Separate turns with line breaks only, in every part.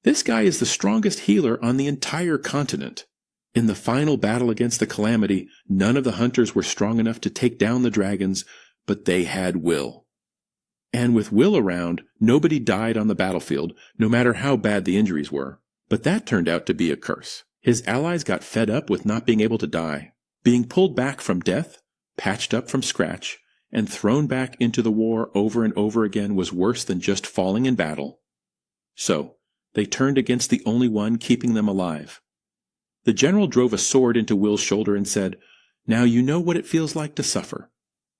This guy is the strongest healer on the entire continent. In the final battle against the Calamity, none of the hunters were strong enough to take down the dragons, but they had Will. And with Will around, nobody died on the battlefield, no matter how bad the injuries were. But that turned out to be a curse. His allies got fed up with not being able to die. Being pulled back from death, patched up from scratch, and thrown back into the war over and over again was worse than just falling in battle. So, they turned against the only one keeping them alive. The general drove a sword into Will's shoulder and said, "Now you know what it feels like to suffer."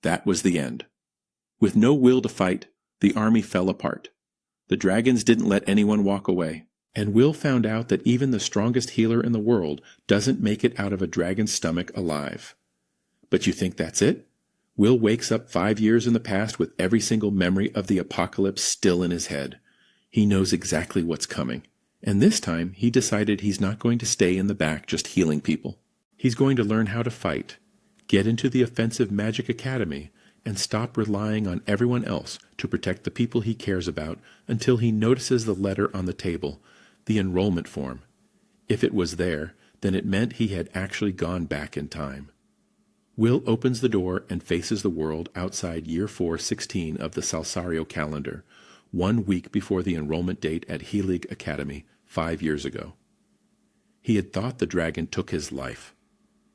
That was the end. With no will to fight, the army fell apart. The dragons didn't let anyone walk away. And Will found out that even the strongest healer in the world doesn't make it out of a dragon's stomach alive. But you think that's it? Will wakes up 5 years in the past with every single memory of the apocalypse still in his head. He knows exactly what's coming. And this time, he decided he's not going to stay in the back just healing people. He's going to learn how to fight, get into the offensive magic academy, and stop relying on everyone else to protect the people he cares about until he notices the letter on the table, the enrollment form. If it was there, then it meant he had actually gone back in time. Will opens the door and faces the world outside year 416 of the Salsario calendar, 1 week before the enrollment date at Helig Academy 5 years ago. He had thought the dragon took his life.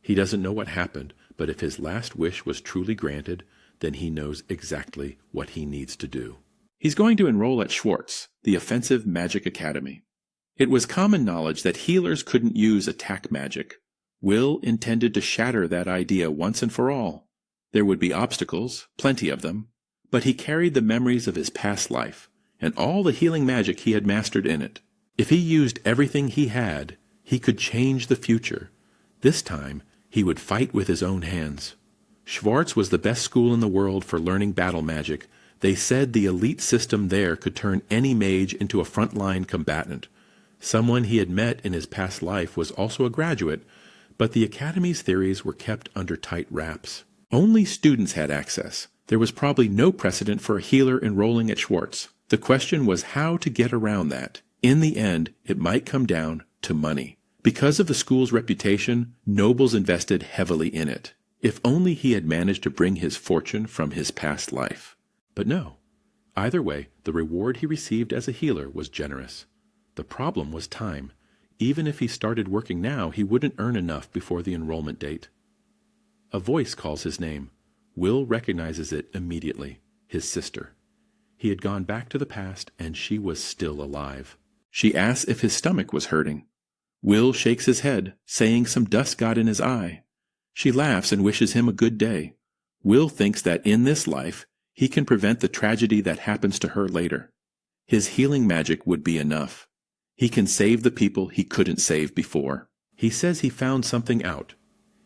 He doesn't know what happened, but if his last wish was truly granted, then he knows exactly what he needs to do. He's going to enroll at Schwarz, the Offensive Magic Academy. It was common knowledge that healers couldn't use attack magic. Will intended to shatter that idea once and for all. There would be obstacles, plenty of them, but he carried the memories of his past life, and all the healing magic he had mastered in it. If he used everything he had, he could change the future. This time, he would fight with his own hands. Schwarz was the best school in the world for learning battle magic. They said the elite system there could turn any mage into a frontline combatant. Someone he had met in his past life was also a graduate, but the academy's theories were kept under tight wraps. Only students had access. There was probably no precedent for a healer enrolling at Schwarz. The question was how to get around that. In the end, it might come down to money. Because of the school's reputation, nobles invested heavily in it. If only he had managed to bring his fortune from his past life. But no. Either way, the reward he received as a healer was generous. The problem was time. Even if he started working now, he wouldn't earn enough before the enrollment date. A voice calls his name. Will recognizes it immediately. His sister. He had gone back to the past, and she was still alive. She asks if his stomach was hurting. Will shakes his head, saying some dust got in his eye. She laughs and wishes him a good day. Will thinks that in this life, he can prevent the tragedy that happens to her later. His healing magic would be enough. He can save the people he couldn't save before. He says he found something out.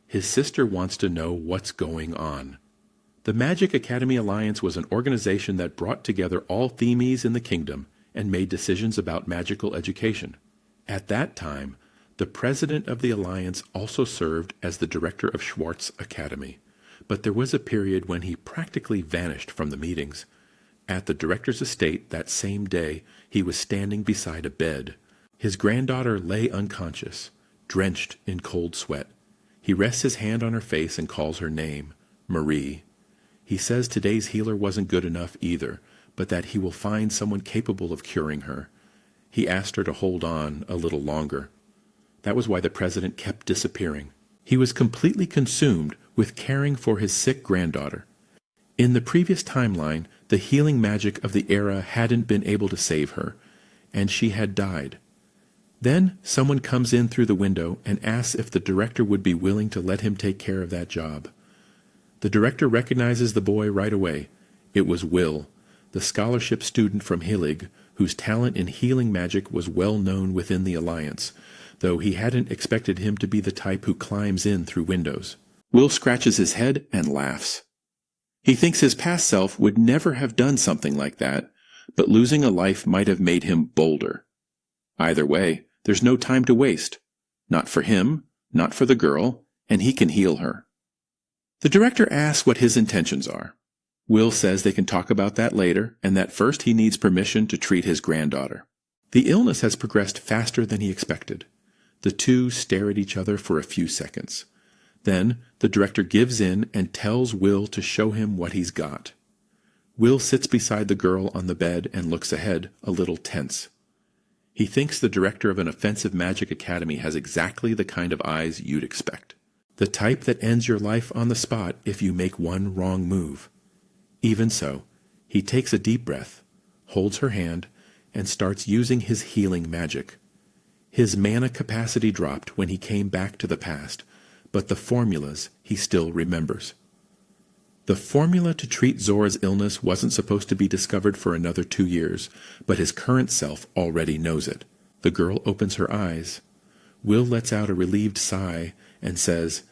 His sister wants to know what's going on. The Magic Academy Alliance was an organization that brought together all themes in the kingdom and made decisions about magical education. At that time, the president of the alliance also served as the director of Schwarz Academy, but there was a period when he practically vanished from the meetings. At the director's estate that same day, he was standing beside a bed. His granddaughter lay unconscious, drenched in cold sweat. He rests his hand on her face and calls her name, Marie. He says today's healer wasn't good enough either, but that he will find someone capable of curing her. He asked her to hold on a little longer. That was why the president kept disappearing. He was completely consumed with caring for his sick granddaughter. In the previous timeline, the healing magic of the era hadn't been able to save her, and she had died. Then someone comes in through the window and asks if the director would be willing to let him take care of that job. The director recognizes the boy right away. It was Will, the scholarship student from Helig, whose talent in healing magic was well known within the Alliance, though he hadn't expected him to be the type who climbs in through windows. Will scratches his head and laughs. He thinks his past self would never have done something like that, but losing a life might have made him bolder. Either way, there's no time to waste. Not for him, not for the girl, and he can heal her. The director asks what his intentions are. Will says they can talk about that later, and that first he needs permission to treat his granddaughter. The illness has progressed faster than he expected. The two stare at each other for a few seconds. Then the director gives in and tells Will to show him what he's got. Will sits beside the girl on the bed and looks ahead, a little tense. He thinks the director of an offensive magic academy has exactly the kind of eyes you'd expect. The type that ends your life on the spot if you make one wrong move. Even so, he takes a deep breath, holds her hand, and starts using his healing magic. His mana capacity dropped when he came back to the past, but the formulas he still remembers. The formula to treat Zora's illness wasn't supposed to be discovered for another 2 years, but his current self already knows it. The girl opens her eyes. Will lets out a relieved sigh and says,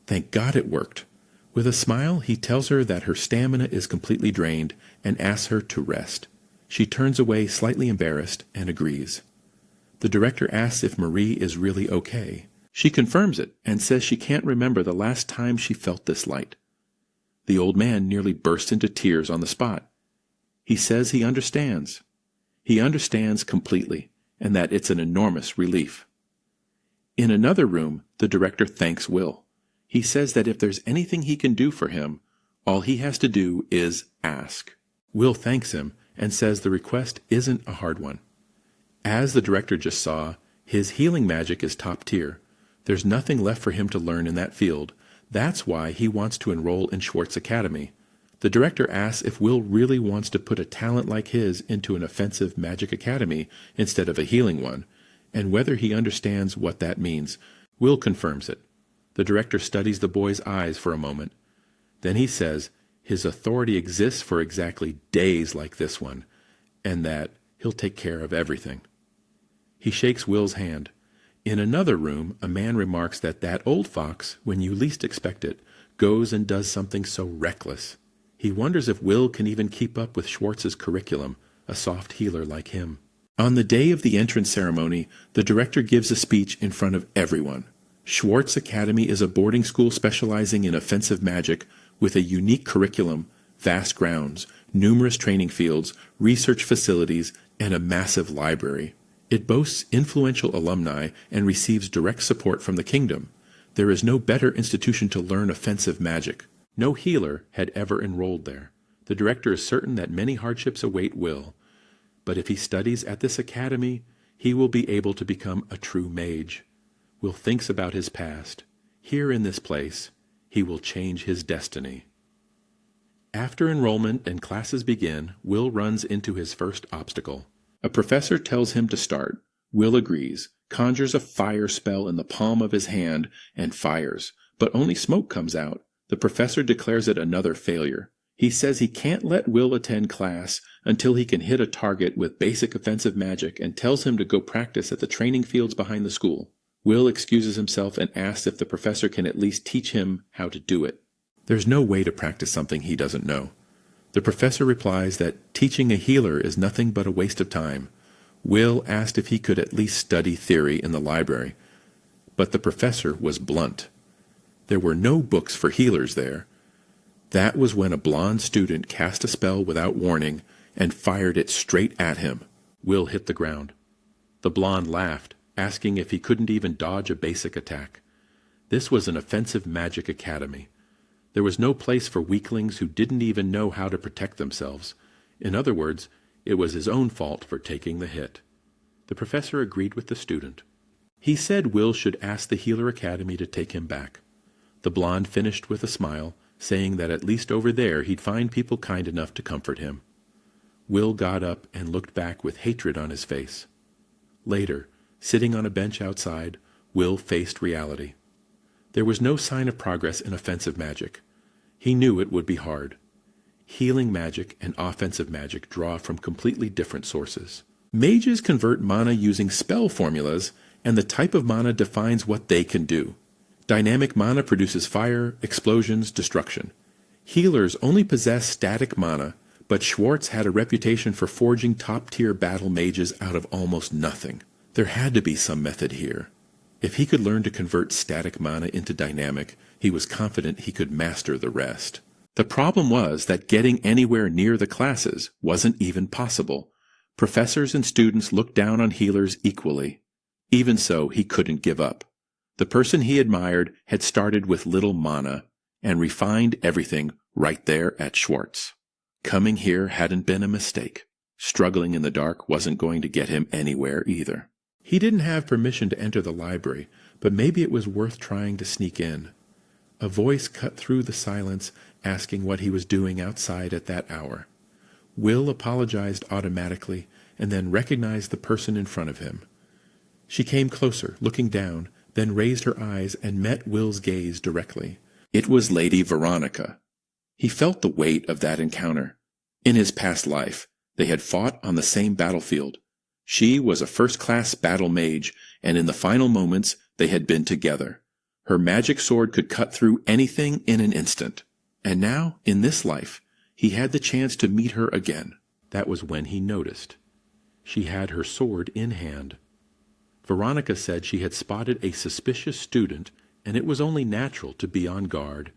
"Thank God it worked." With a smile, he tells her that her stamina is completely drained and asks her to rest. She turns away slightly embarrassed and agrees. The director asks if Marie is really okay. She confirms it and says she can't remember the last time she felt this light. The old man nearly bursts into tears on the spot. He says he understands. He understands completely, and that it's an enormous relief. In another room, the director thanks Will. He says that if there's anything he can do for him, all he has to do is ask. Will thanks him and says the request isn't a hard one. As the director just saw, his healing magic is top tier. There's nothing left for him to learn in that field. That's why he wants to enroll in Schwarz Academy. The director asks if Will really wants to put a talent like his into an offensive magic academy instead of a healing one, and whether he understands what that means. Will confirms it. The director studies the boy's eyes for a moment. Then he says his authority exists for exactly days like this one, and that he'll take care of everything. He shakes Will's hand. In another room, a man remarks that old fox, when you least expect it, goes and does something so reckless. He wonders if Will can even keep up with Schwartz's curriculum, a soft healer like him. On the day of the entrance ceremony, the director gives a speech in front of everyone. Schwarz Academy is a boarding school specializing in offensive magic with a unique curriculum, vast grounds, numerous training fields, research facilities, and a massive library. It boasts influential alumni and receives direct support from the kingdom. There is no better institution to learn offensive magic. No healer had ever enrolled there. The director is certain that many hardships await Will, but if he studies at this academy, he will be able to become a true mage. Will thinks about his past. Here in this place, he will change his destiny. After enrollment and classes begin, Will runs into his first obstacle. A professor tells him to start. Will agrees, conjures a fire spell in the palm of his hand, and fires, but only smoke comes out. The professor declares it another failure. He says he can't let Will attend class until he can hit a target with basic offensive magic and tells him to go practice at the training fields behind the school. Will excuses himself and asks if the professor can at least teach him how to do it. There's no way to practice something he doesn't know. The professor replies that teaching a healer is nothing but a waste of time. Will asked if he could at least study theory in the library, but the professor was blunt. There were no books for healers there. That was when a blonde student cast a spell without warning and fired it straight at him. Will hit the ground. The blonde laughed, asking if he couldn't even dodge a basic attack. This was an offensive magic academy. There was no place for weaklings who didn't even know how to protect themselves. In other words, it was his own fault for taking the hit. The professor agreed with the student. He said Will should ask the Healer Academy to take him back. The blonde finished with a smile, saying that at least over there he'd find people kind enough to comfort him. Will got up and looked back with hatred on his face. Later, sitting on a bench outside, Will faced reality. There was no sign of progress in offensive magic. He knew it would be hard. Healing magic and offensive magic draw from completely different sources. Mages convert mana using spell formulas, and the type of mana defines what they can do. Dynamic mana produces fire, explosions, destruction. Healers only possess static mana, but Schwarz had a reputation for forging top-tier battle mages out of almost nothing. There had to be some method here. If he could learn to convert static mana into dynamic, he was confident he could master the rest. The problem was that getting anywhere near the classes wasn't even possible. Professors and students looked down on healers equally. Even so, he couldn't give up. The person he admired had started with little mana and refined everything right there at Schwarz. Coming here hadn't been a mistake. Struggling in the dark wasn't going to get him anywhere either. He didn't have permission to enter the library, but maybe it was worth trying to sneak in. A voice cut through the silence, asking what he was doing outside at that hour. Will apologized automatically and then recognized the person in front of him. She came closer, looking down, then raised her eyes and met Will's gaze directly. It was Lady Veronica. He felt the weight of that encounter. In his past life, they had fought on the same battlefield. She was a first-class battle mage, and in the final moments they had been together. Her magic sword could cut through anything in an instant. And now, in this life, he had the chance to meet her again. That was when he noticed. She had her sword in hand. Veronica said she had spotted a suspicious student, and it was only natural to be on guard.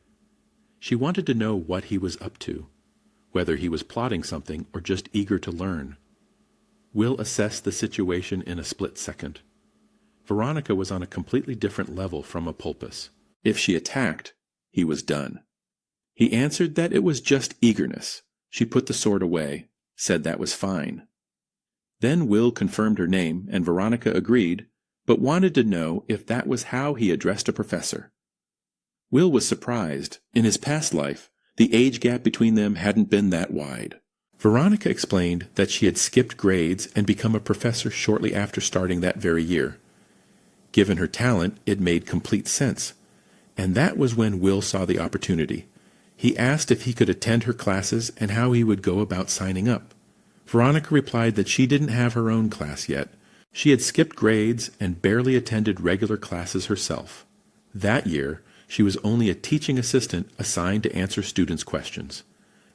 She wanted to know what he was up to, whether he was plotting something or just eager to learn. Will assessed the situation in a split second. Veronica was on a completely different level from Apulpus. If she attacked, he was done. He answered that it was just eagerness. She put the sword away, said that was fine. Then Will confirmed her name, and Veronica agreed, but wanted to know if that was how he addressed a professor. Will was surprised. In his past life, the age gap between them hadn't been that wide. Veronica explained that she had skipped grades and become a professor shortly after starting that very year. Given her talent, it made complete sense. And that was when Will saw the opportunity. He asked if he could attend her classes and how he would go about signing up. Veronica replied that she didn't have her own class yet. She had skipped grades and barely attended regular classes herself. That year, she was only a teaching assistant assigned to answer students' questions.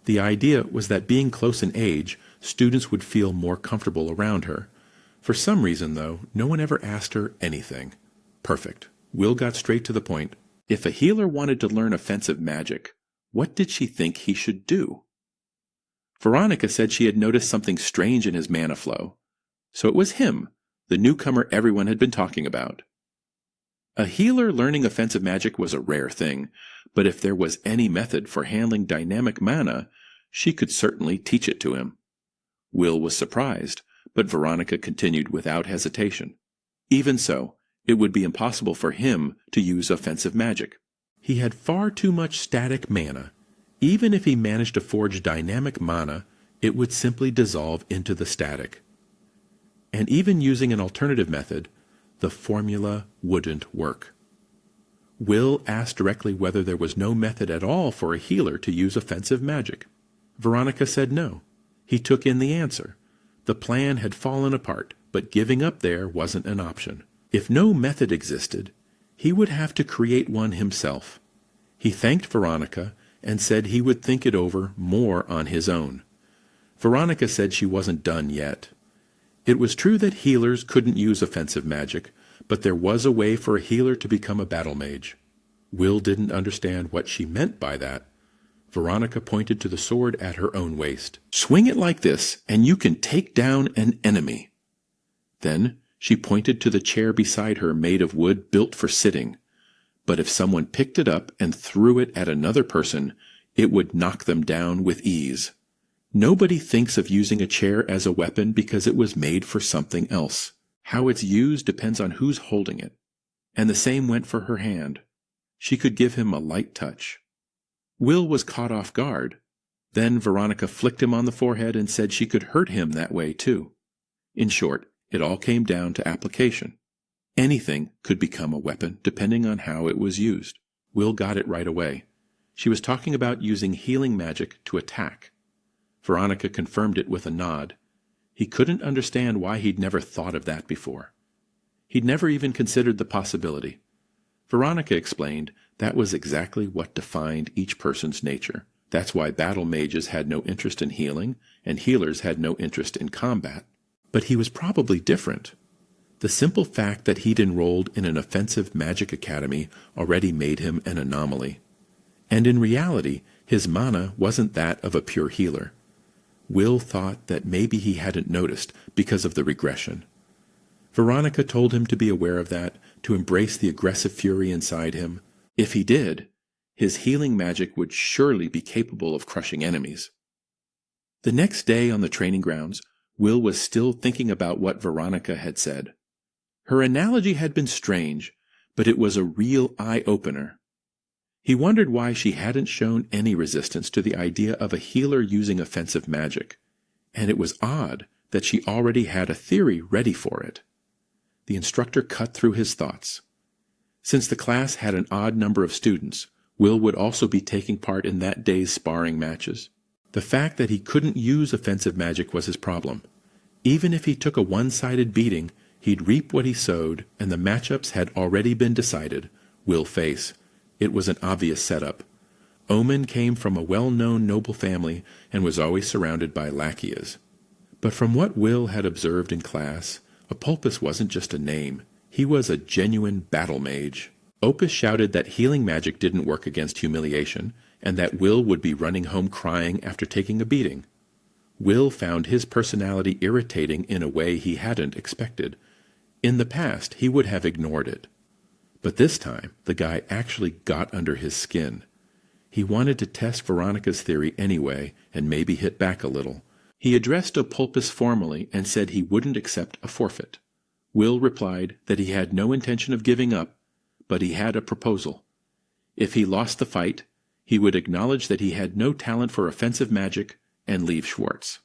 The idea was that being close in age, students would feel more comfortable around her. For some reason, though, no one ever asked her anything. Perfect. Will got straight to the point. If a healer wanted to learn offensive magic, what did she think he should do? Veronica said she had noticed something strange in his mana flow. So it was him, the newcomer everyone had been talking about. A healer learning offensive magic was a rare thing, but if there was any method for handling dynamic mana, she could certainly teach it to him. Will was surprised, but Veronica continued without hesitation. Even so, it would be impossible for him to use offensive magic. He had far too much static mana. Even if he managed to forge dynamic mana, it would simply dissolve into the static. And even using an alternative method, the formula wouldn't work. Will asked directly whether there was no method at all for a healer to use offensive magic. Veronica said no. He took in the answer. The plan had fallen apart, but giving up there wasn't an option. If no method existed, he would have to create one himself. He thanked Veronica and said he would think it over more on his own. Veronica said she wasn't done yet. It was true that healers couldn't use offensive magic, but there was a way for a healer to become a battle mage. Will didn't understand what she meant by that. Veronica pointed to the sword at her own waist. Swing it like this, and you can take down an enemy. Then she pointed to the chair beside her made of wood built for sitting. But if someone picked it up and threw it at another person, it would knock them down with ease. Nobody thinks of using a chair as a weapon because it was made for something else. How it's used depends on who's holding it. And the same went for her hand. She could give him a light touch. Will was caught off guard. Then Veronica flicked him on the forehead and said she could hurt him that way too. In short, it all came down to application. Anything could become a weapon depending on how it was used. Will got it right away. She was talking about using healing magic to attack. Veronica confirmed it with a nod. He couldn't understand why he'd never thought of that before. He'd never even considered the possibility. Veronica explained that was exactly what defined each person's nature. That's why battle mages had no interest in healing, and healers had no interest in combat. But he was probably different. The simple fact that he'd enrolled in an offensive magic academy already made him an anomaly. And in reality, his mana wasn't that of a pure healer. Will thought that maybe he hadn't noticed because of the regression. Veronica told him to be aware of that, to embrace the aggressive fury inside him. If he did, his healing magic would surely be capable of crushing enemies. The next day on the training grounds, Will was still thinking about what Veronica had said. Her analogy had been strange, but it was a real eye-opener. He wondered why she hadn't shown any resistance to the idea of a healer using offensive magic, and it was odd that she already had a theory ready for it. The instructor cut through his thoughts. Since the class had an odd number of students, Will would also be taking part in that day's sparring matches. The fact that he couldn't use offensive magic was his problem. Even if he took a one-sided beating, he'd reap what he sowed, and the matchups had already been decided. Will face. It was an obvious setup. Omen came from a well-known noble family and was always surrounded by lackeys. But from what Will had observed in class, Apulpus wasn't just a name. He was a genuine battle mage. Opus shouted that healing magic didn't work against humiliation, and that Will would be running home crying after taking a beating. Will found his personality irritating in a way he hadn't expected. In the past, he would have ignored it. But this time, the guy actually got under his skin. He wanted to test Veronica's theory anyway, and maybe hit back a little. He addressed Apulpus formally and said he wouldn't accept a forfeit. Will replied that he had no intention of giving up, but he had a proposal. If he lost the fight, he would acknowledge that he had no talent for offensive magic and leave Schwarz.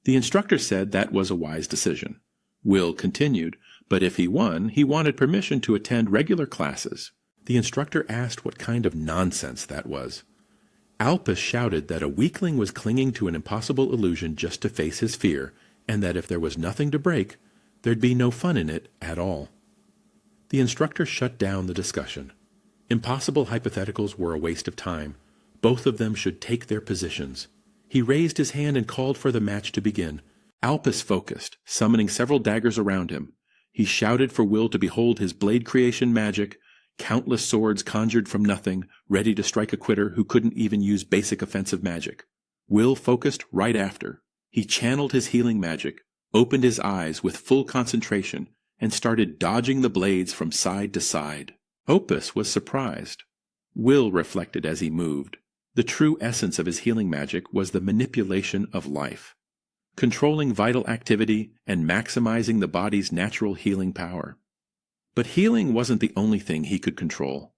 The instructor said that was a wise decision. Will continued, but if he won, he wanted permission to attend regular classes. The instructor asked what kind of nonsense that was. Alpus shouted that a weakling was clinging to an impossible illusion just to face his fear, and that if there was nothing to break, there'd be no fun in it at all. The instructor shut down the discussion. Impossible hypotheticals were a waste of time. Both of them should take their positions. He raised his hand and called for the match to begin. Alpus focused, summoning several daggers around him. He shouted for Will to behold his blade creation magic, countless swords conjured from nothing, ready to strike a quitter who couldn't even use basic offensive magic. Will focused right after. He channeled his healing magic, opened his eyes with full concentration, and started dodging the blades from side to side. Opus was surprised. Will reflected as he moved. The true essence of his healing magic was the manipulation of life, controlling vital activity and maximizing the body's natural healing power. But healing wasn't the only thing he could control.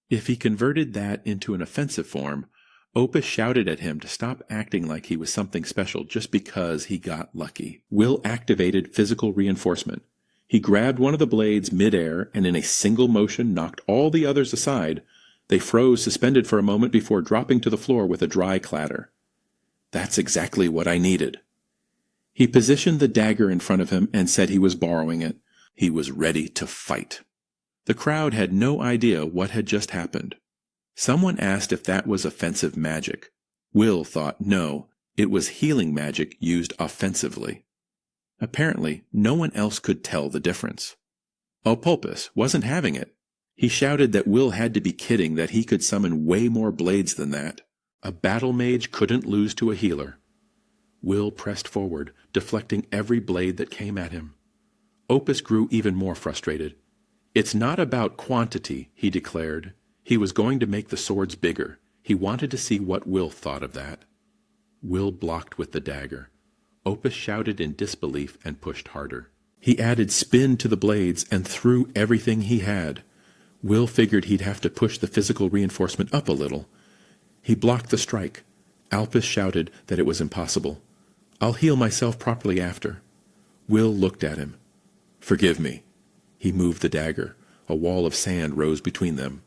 If he converted that into an offensive form, Opus shouted at him to stop acting like he was something special just because he got lucky. Will activated physical reinforcement. He grabbed one of the blades mid-air and in a single motion knocked all the others aside. They froze suspended for a moment before dropping to the floor with a dry clatter. That's exactly what I needed. He positioned the dagger in front of him and said he was borrowing it. He was ready to fight. The crowd had no idea what had just happened. Someone asked if that was offensive magic. Will thought no, it was healing magic used offensively. Apparently, no one else could tell the difference. Apulpus wasn't having it. He shouted that Will had to be kidding, that he could summon way more blades than that. A battle mage couldn't lose to a healer. Will pressed forward, deflecting every blade that came at him. Opus grew even more frustrated. It's not about quantity, he declared. He was going to make the swords bigger. He wanted to see what Will thought of that. Will blocked with the dagger. Opus shouted in disbelief and pushed harder. He added spin to the blades and threw everything he had. Will figured he'd have to push the physical reinforcement up a little. He blocked the strike. Alpus shouted that it was impossible. I'll heal myself properly after. Will looked at him. Forgive me. He moved the dagger. A wall of sand rose between them.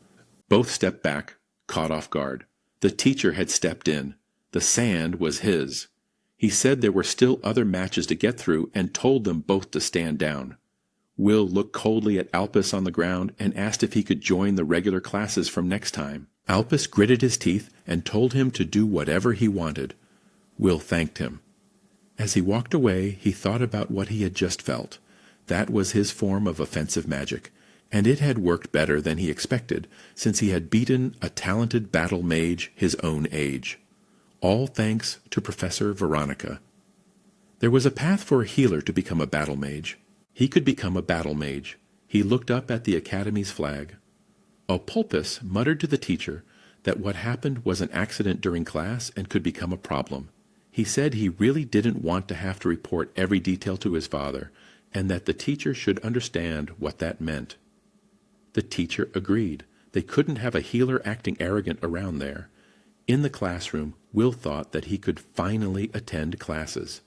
Both stepped back, caught off guard. The teacher had stepped in. The sand was his. He said there were still other matches to get through and told them both to stand down. Will looked coldly at Alpus on the ground and asked if he could join the regular classes from next time. Alpus gritted his teeth and told him to do whatever he wanted. Will thanked him. As he walked away, he thought about what he had just felt. That was his form of offensive magic, and it had worked better than he expected, since he had beaten a talented battle mage his own age. all thanks to Professor Veronica. There was a path for a healer to become a battle mage. He could become a battle mage. He looked up at the academy's flag. Pulpus muttered to the teacher that what happened was an accident during class and could become a problem. He said he really didn't want to have to report every detail to his father, and that the teacher should understand what that meant. The teacher agreed. They couldn't have a healer acting arrogant around there. In the classroom, Will thought that he could finally attend classes.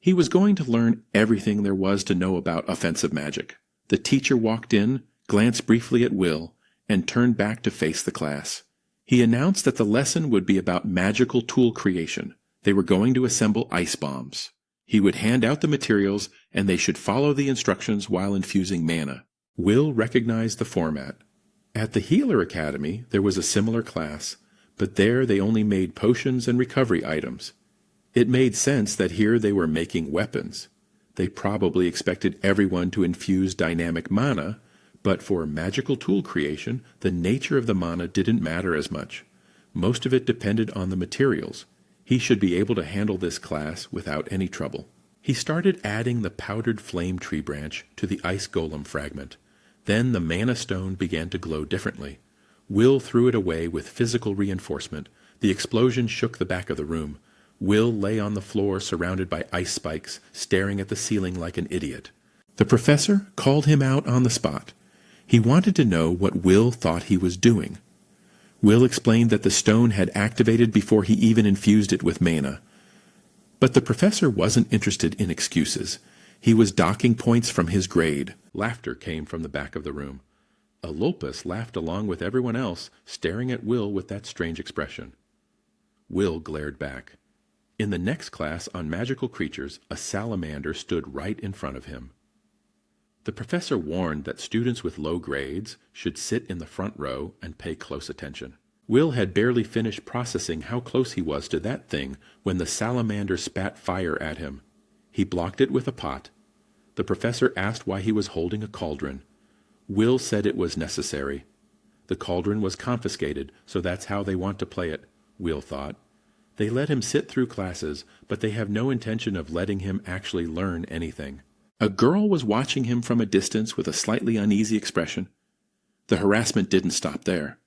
He was going to learn everything there was to know about offensive magic. The teacher walked in, glanced briefly at Will, and turned back to face the class. He announced that the lesson would be about magical tool creation. They were going to assemble ice bombs. He would hand out the materials, and they should follow the instructions while infusing mana. Will recognized the format. At the Healer Academy, there was a similar class, but there they only made potions and recovery items. It made sense that here they were making weapons. They probably expected everyone to infuse dynamic mana, but for magical tool creation, the nature of the mana didn't matter as much. Most of it depended on the materials. He should be able to handle this class without any trouble. He started adding the powdered flame tree branch to the ice golem fragment. Then the mana stone began to glow differently. Will threw it away with physical reinforcement. The explosion shook the back of the room. Will lay on the floor surrounded by ice spikes, staring at the ceiling like an idiot. The professor called him out on the spot. He wanted to know what Will thought he was doing. Will explained that the stone had activated before he even infused it with mana. But the professor wasn't interested in excuses. He was docking points from his grade. Laughter came from the back of the room. Lopus laughed along with everyone else, staring at Will with that strange expression. Will glared back. In the next class on magical creatures, a salamander stood right in front of him. The professor warned that students with low grades should sit in the front row and pay close attention. Will had barely finished processing how close he was to that thing when the salamander spat fire at him. He blocked it with a pot. The professor asked why he was holding a cauldron. Will said it was necessary. The cauldron was confiscated, so that's how they want to play it, Will thought. They let him sit through classes, but they have no intention of letting him actually learn anything. A girl was watching him from a distance with a slightly uneasy expression. The harassment didn't stop there.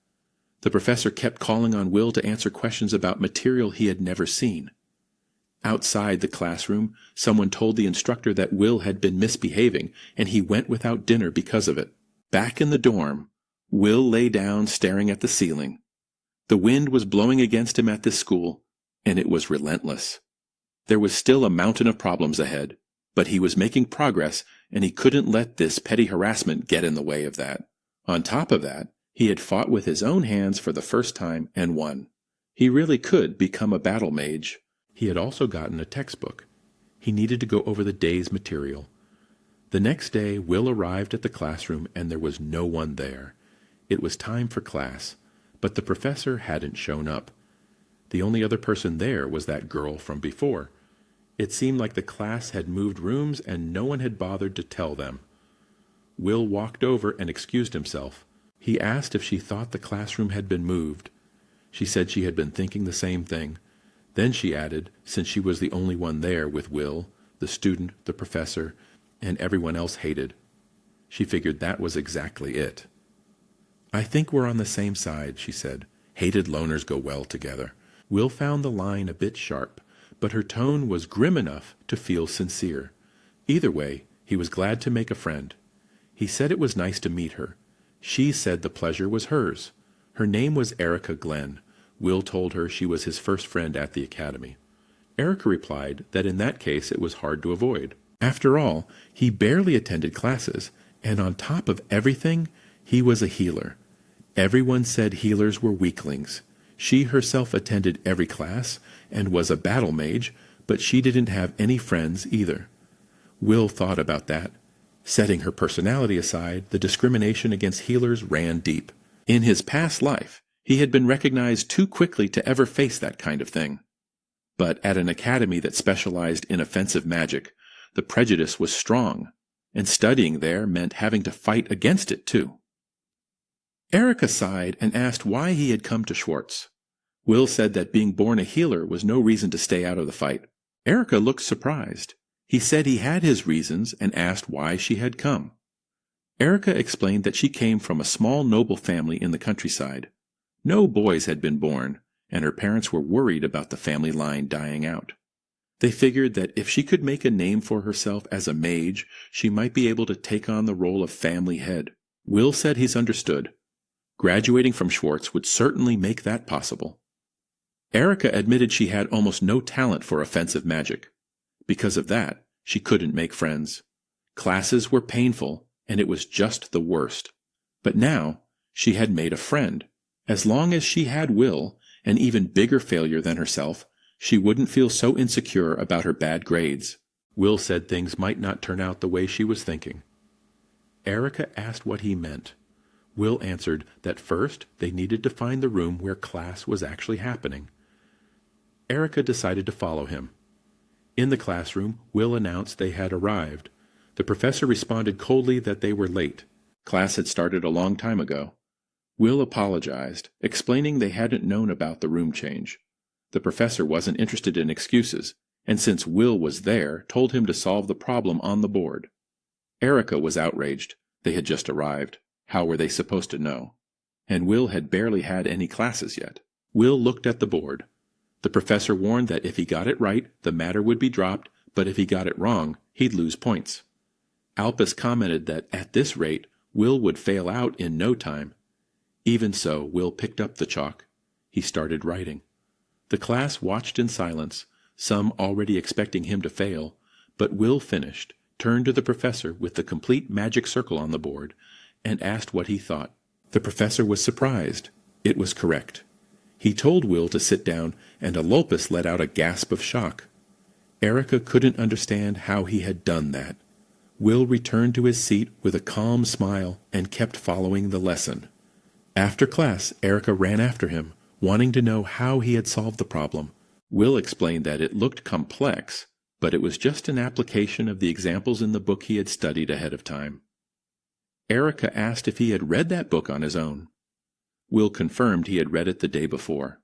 The professor kept calling on Will to answer questions about material he had never seen. Outside the classroom, someone told the instructor that Will had been misbehaving, and he went without dinner because of it. Back in the dorm, Will lay down staring at the ceiling. The wind was blowing against him at this school, and it was relentless. There was still a mountain of problems ahead, but he was making progress, and he couldn't let this petty harassment get in the way of that. On top of that, he had fought with his own hands for the first time and won. He really could become a battle mage. He had also gotten a textbook. He needed to go over the day's material. The next day, Will arrived at the classroom, and there was no one there. It was time for class, but the professor hadn't shown up. The only other person there was that girl from before. It seemed like the class had moved rooms and no one had bothered to tell them. Will walked over and excused himself. He asked if she thought the classroom had been moved. She said she had been thinking the same thing. Then she added, since she was the only one there with Will, the student, the professor, and everyone else hated. She figured that was exactly it. "I think we're on the same side," she said. "Hated loners go well together." Will found the line a bit sharp, but her tone was grim enough to feel sincere. Either way, he was glad to make a friend. He said it was nice to meet her. She said the pleasure was hers. Her name was Erica Glenn. Will told her she was his first friend at the academy. Erica replied that in that case it was hard to avoid. After all, he barely attended classes, and on top of everything, he was a healer. Everyone said healers were weaklings. She herself attended every class and was a battle mage, but she didn't have any friends either. Will thought about that. Setting her personality aside, the discrimination against healers ran deep. In his past life, he had been recognized too quickly to ever face that kind of thing. But at an academy that specialized in offensive magic, the prejudice was strong, and studying there meant having to fight against it too. Erica sighed and asked why he had come to Schwarz. Will said that being born a healer was no reason to stay out of the fight. Erica looked surprised. He said he had his reasons and asked why she had come. Erica explained that she came from a small noble family in the countryside. No boys had been born, and her parents were worried about the family line dying out. They figured that if she could make a name for herself as a mage, she might be able to take on the role of family head. Will said he's understood. Graduating from Schwarz would certainly make that possible. Erica admitted she had almost no talent for offensive magic. Because of that, she couldn't make friends. Classes were painful, and it was just the worst. But now, she had made a friend. As long as she had Will, an even bigger failure than herself, she wouldn't feel so insecure about her bad grades. Will said things might not turn out the way she was thinking. Erica asked what he meant. Will answered that first they needed to find the room where class was actually happening. Erica decided to follow him. In the classroom, Will announced they had arrived. The professor responded coldly that they were late. Class had started a long time ago. Will apologized, explaining they hadn't known about the room change. The professor wasn't interested in excuses, and since Will was there, told him to solve the problem on the board. Erica was outraged. They had just arrived. How were they supposed to know? And Will had barely had any classes yet. Will looked at the board. The professor warned that if he got it right, the matter would be dropped, but if he got it wrong, he'd lose points. Alpus commented that at this rate, Will would fail out in no time. Even so, Will picked up the chalk. He started writing. The class watched in silence, some already expecting him to fail, but Will finished, turned to the professor with the complete magic circle on the board, and asked what he thought. The professor was surprised. It was correct. He told Will to sit down, and Alopus let out a gasp of shock. Erica couldn't understand how he had done that. Will returned to his seat with a calm smile and kept following the lesson. After class, Erica ran after him, wanting to know how he had solved the problem. Will explained that it looked complex, but it was just an application of the examples in the book he had studied ahead of time. Erica asked if he had read that book on his own. Will confirmed he had read it the day before.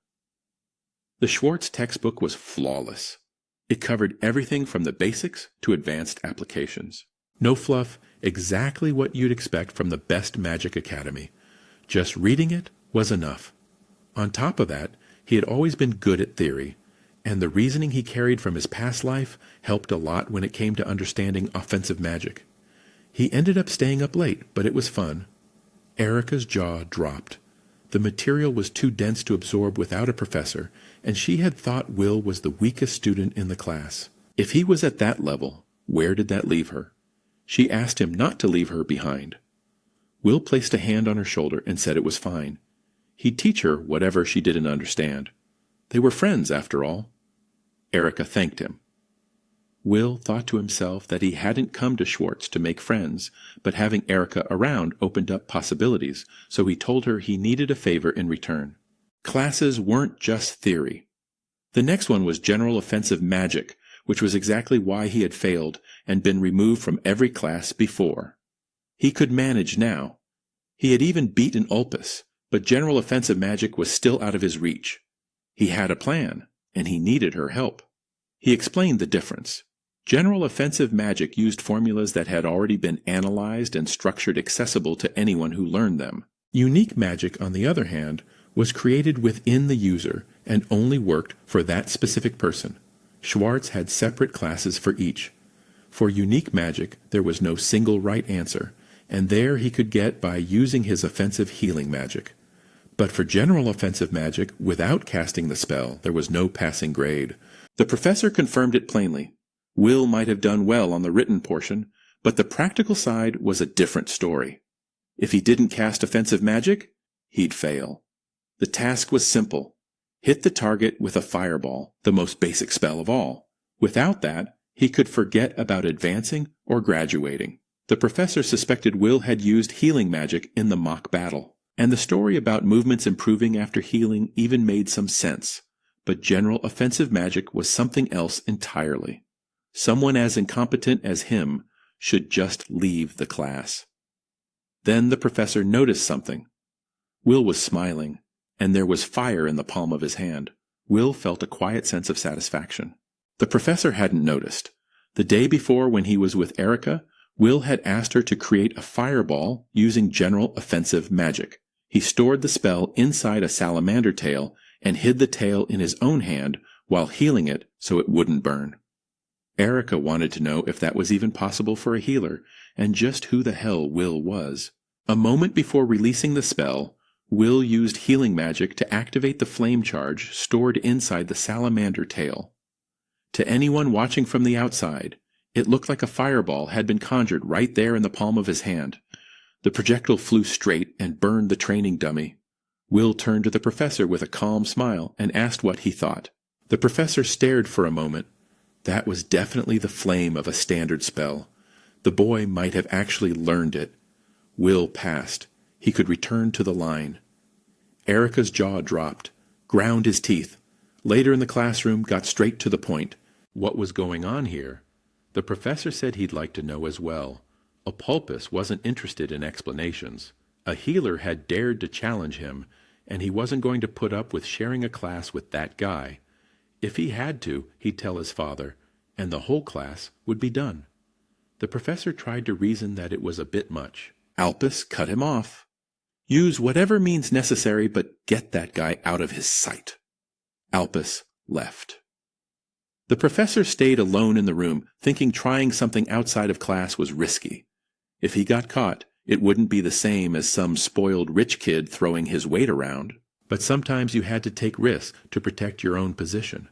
The Schwarz textbook was flawless. It covered everything from the basics to advanced applications. No fluff, exactly what you'd expect from the best magic academy. Just reading it was enough. On top of that, he had always been good at theory, and the reasoning he carried from his past life helped a lot when it came to understanding offensive magic. He ended up staying up late, but it was fun. Erica's jaw dropped. The material was too dense to absorb without a professor, and she had thought Will was the weakest student in the class. If he was at that level, where did that leave her? She asked him not to leave her behind. Will placed a hand on her shoulder and said it was fine. He'd teach her whatever she didn't understand. They were friends, after all. Erica thanked him. Will thought to himself that he hadn't come to Schwarz to make friends, but having Erica around opened up possibilities, so he told her he needed a favor in return. Classes weren't just theory. The next one was general offensive magic, which was exactly why he had failed and been removed from every class before. He could manage now. He had even beaten Ulpus, but general offensive magic was still out of his reach. He had a plan, and he needed her help. He explained the difference. General offensive magic used formulas that had already been analyzed and structured accessible to anyone who learned them. Unique magic, on the other hand, was created within the user and only worked for that specific person. Schwarz had separate classes for each. For unique magic, there was no single right answer, and there he could get by using his offensive healing magic. But for general offensive magic, without casting the spell, there was no passing grade. The professor confirmed it plainly. Will might have done well on the written portion, but the practical side was a different story. If he didn't cast offensive magic, he'd fail. The task was simple. Hit the target with a fireball, the most basic spell of all. Without that, he could forget about advancing or graduating. The professor suspected Will had used healing magic in the mock battle, and the story about movements improving after healing even made some sense. But general offensive magic was something else entirely. Someone as incompetent as him should just leave the class. Then the professor noticed something. Will was smiling, and there was fire in the palm of his hand. Will felt a quiet sense of satisfaction. The professor hadn't noticed. The day before, when he was with Erica, Will had asked her to create a fireball using general offensive magic. He stored the spell inside a salamander tail and hid the tail in his own hand while healing it so it wouldn't burn. Erica wanted to know if that was even possible for a healer, and just who the hell Will was. A moment before releasing the spell, Will used healing magic to activate the flame charge stored inside the salamander tail. To anyone watching from the outside, it looked like a fireball had been conjured right there in the palm of his hand. The projectile flew straight and burned the training dummy. Will turned to the professor with a calm smile and asked what he thought. The professor stared for a moment. That was definitely the flame of a standard spell. The boy might have actually learned it. Will passed. He could return to the line. Erica's jaw dropped, ground his teeth. Later in the classroom, got straight to the point. What was going on here? The professor said he'd like to know as well. A pulpus wasn't interested in explanations. A healer had dared to challenge him, and he wasn't going to put up with sharing a class with that guy. If he had to, he'd tell his father, and the whole class would be done. The professor tried to reason that it was a bit much. Alpus cut him off. Use whatever means necessary, but get that guy out of his sight. Alpus left. The professor stayed alone in the room, thinking trying something outside of class was risky. If he got caught, it wouldn't be the same as some spoiled rich kid throwing his weight around. But sometimes you had to take risks to protect your own position.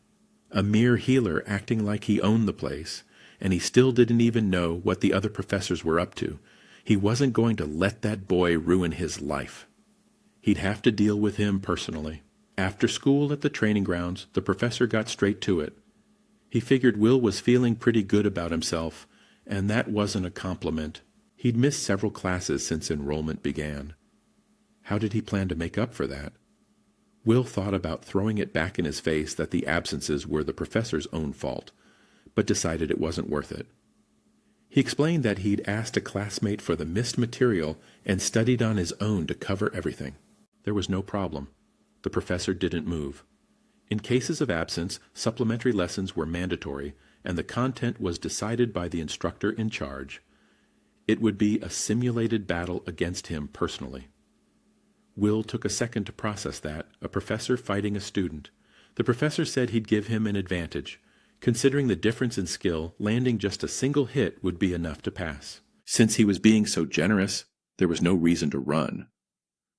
A mere healer acting like he owned the place, and he still didn't even know what the other professors were up to. He wasn't going to let that boy ruin his life. He'd have to deal with him personally. After school at the training grounds, the professor got straight to it. He figured Will was feeling pretty good about himself, and that wasn't a compliment. He'd missed several classes since enrollment began. How did he plan to make up for that? Will thought about throwing it back in his face that the absences were the professor's own fault, but decided it wasn't worth it. He explained that he'd asked a classmate for the missed material and studied on his own to cover everything. There was no problem. The professor didn't move. In cases of absence, supplementary lessons were mandatory, and the content was decided by the instructor in charge. It would be a simulated battle against him personally. Will took a second to process that, a professor fighting a student. The professor said he'd give him an advantage. Considering the difference in skill, landing just a single hit would be enough to pass. Since he was being so generous, there was no reason to run.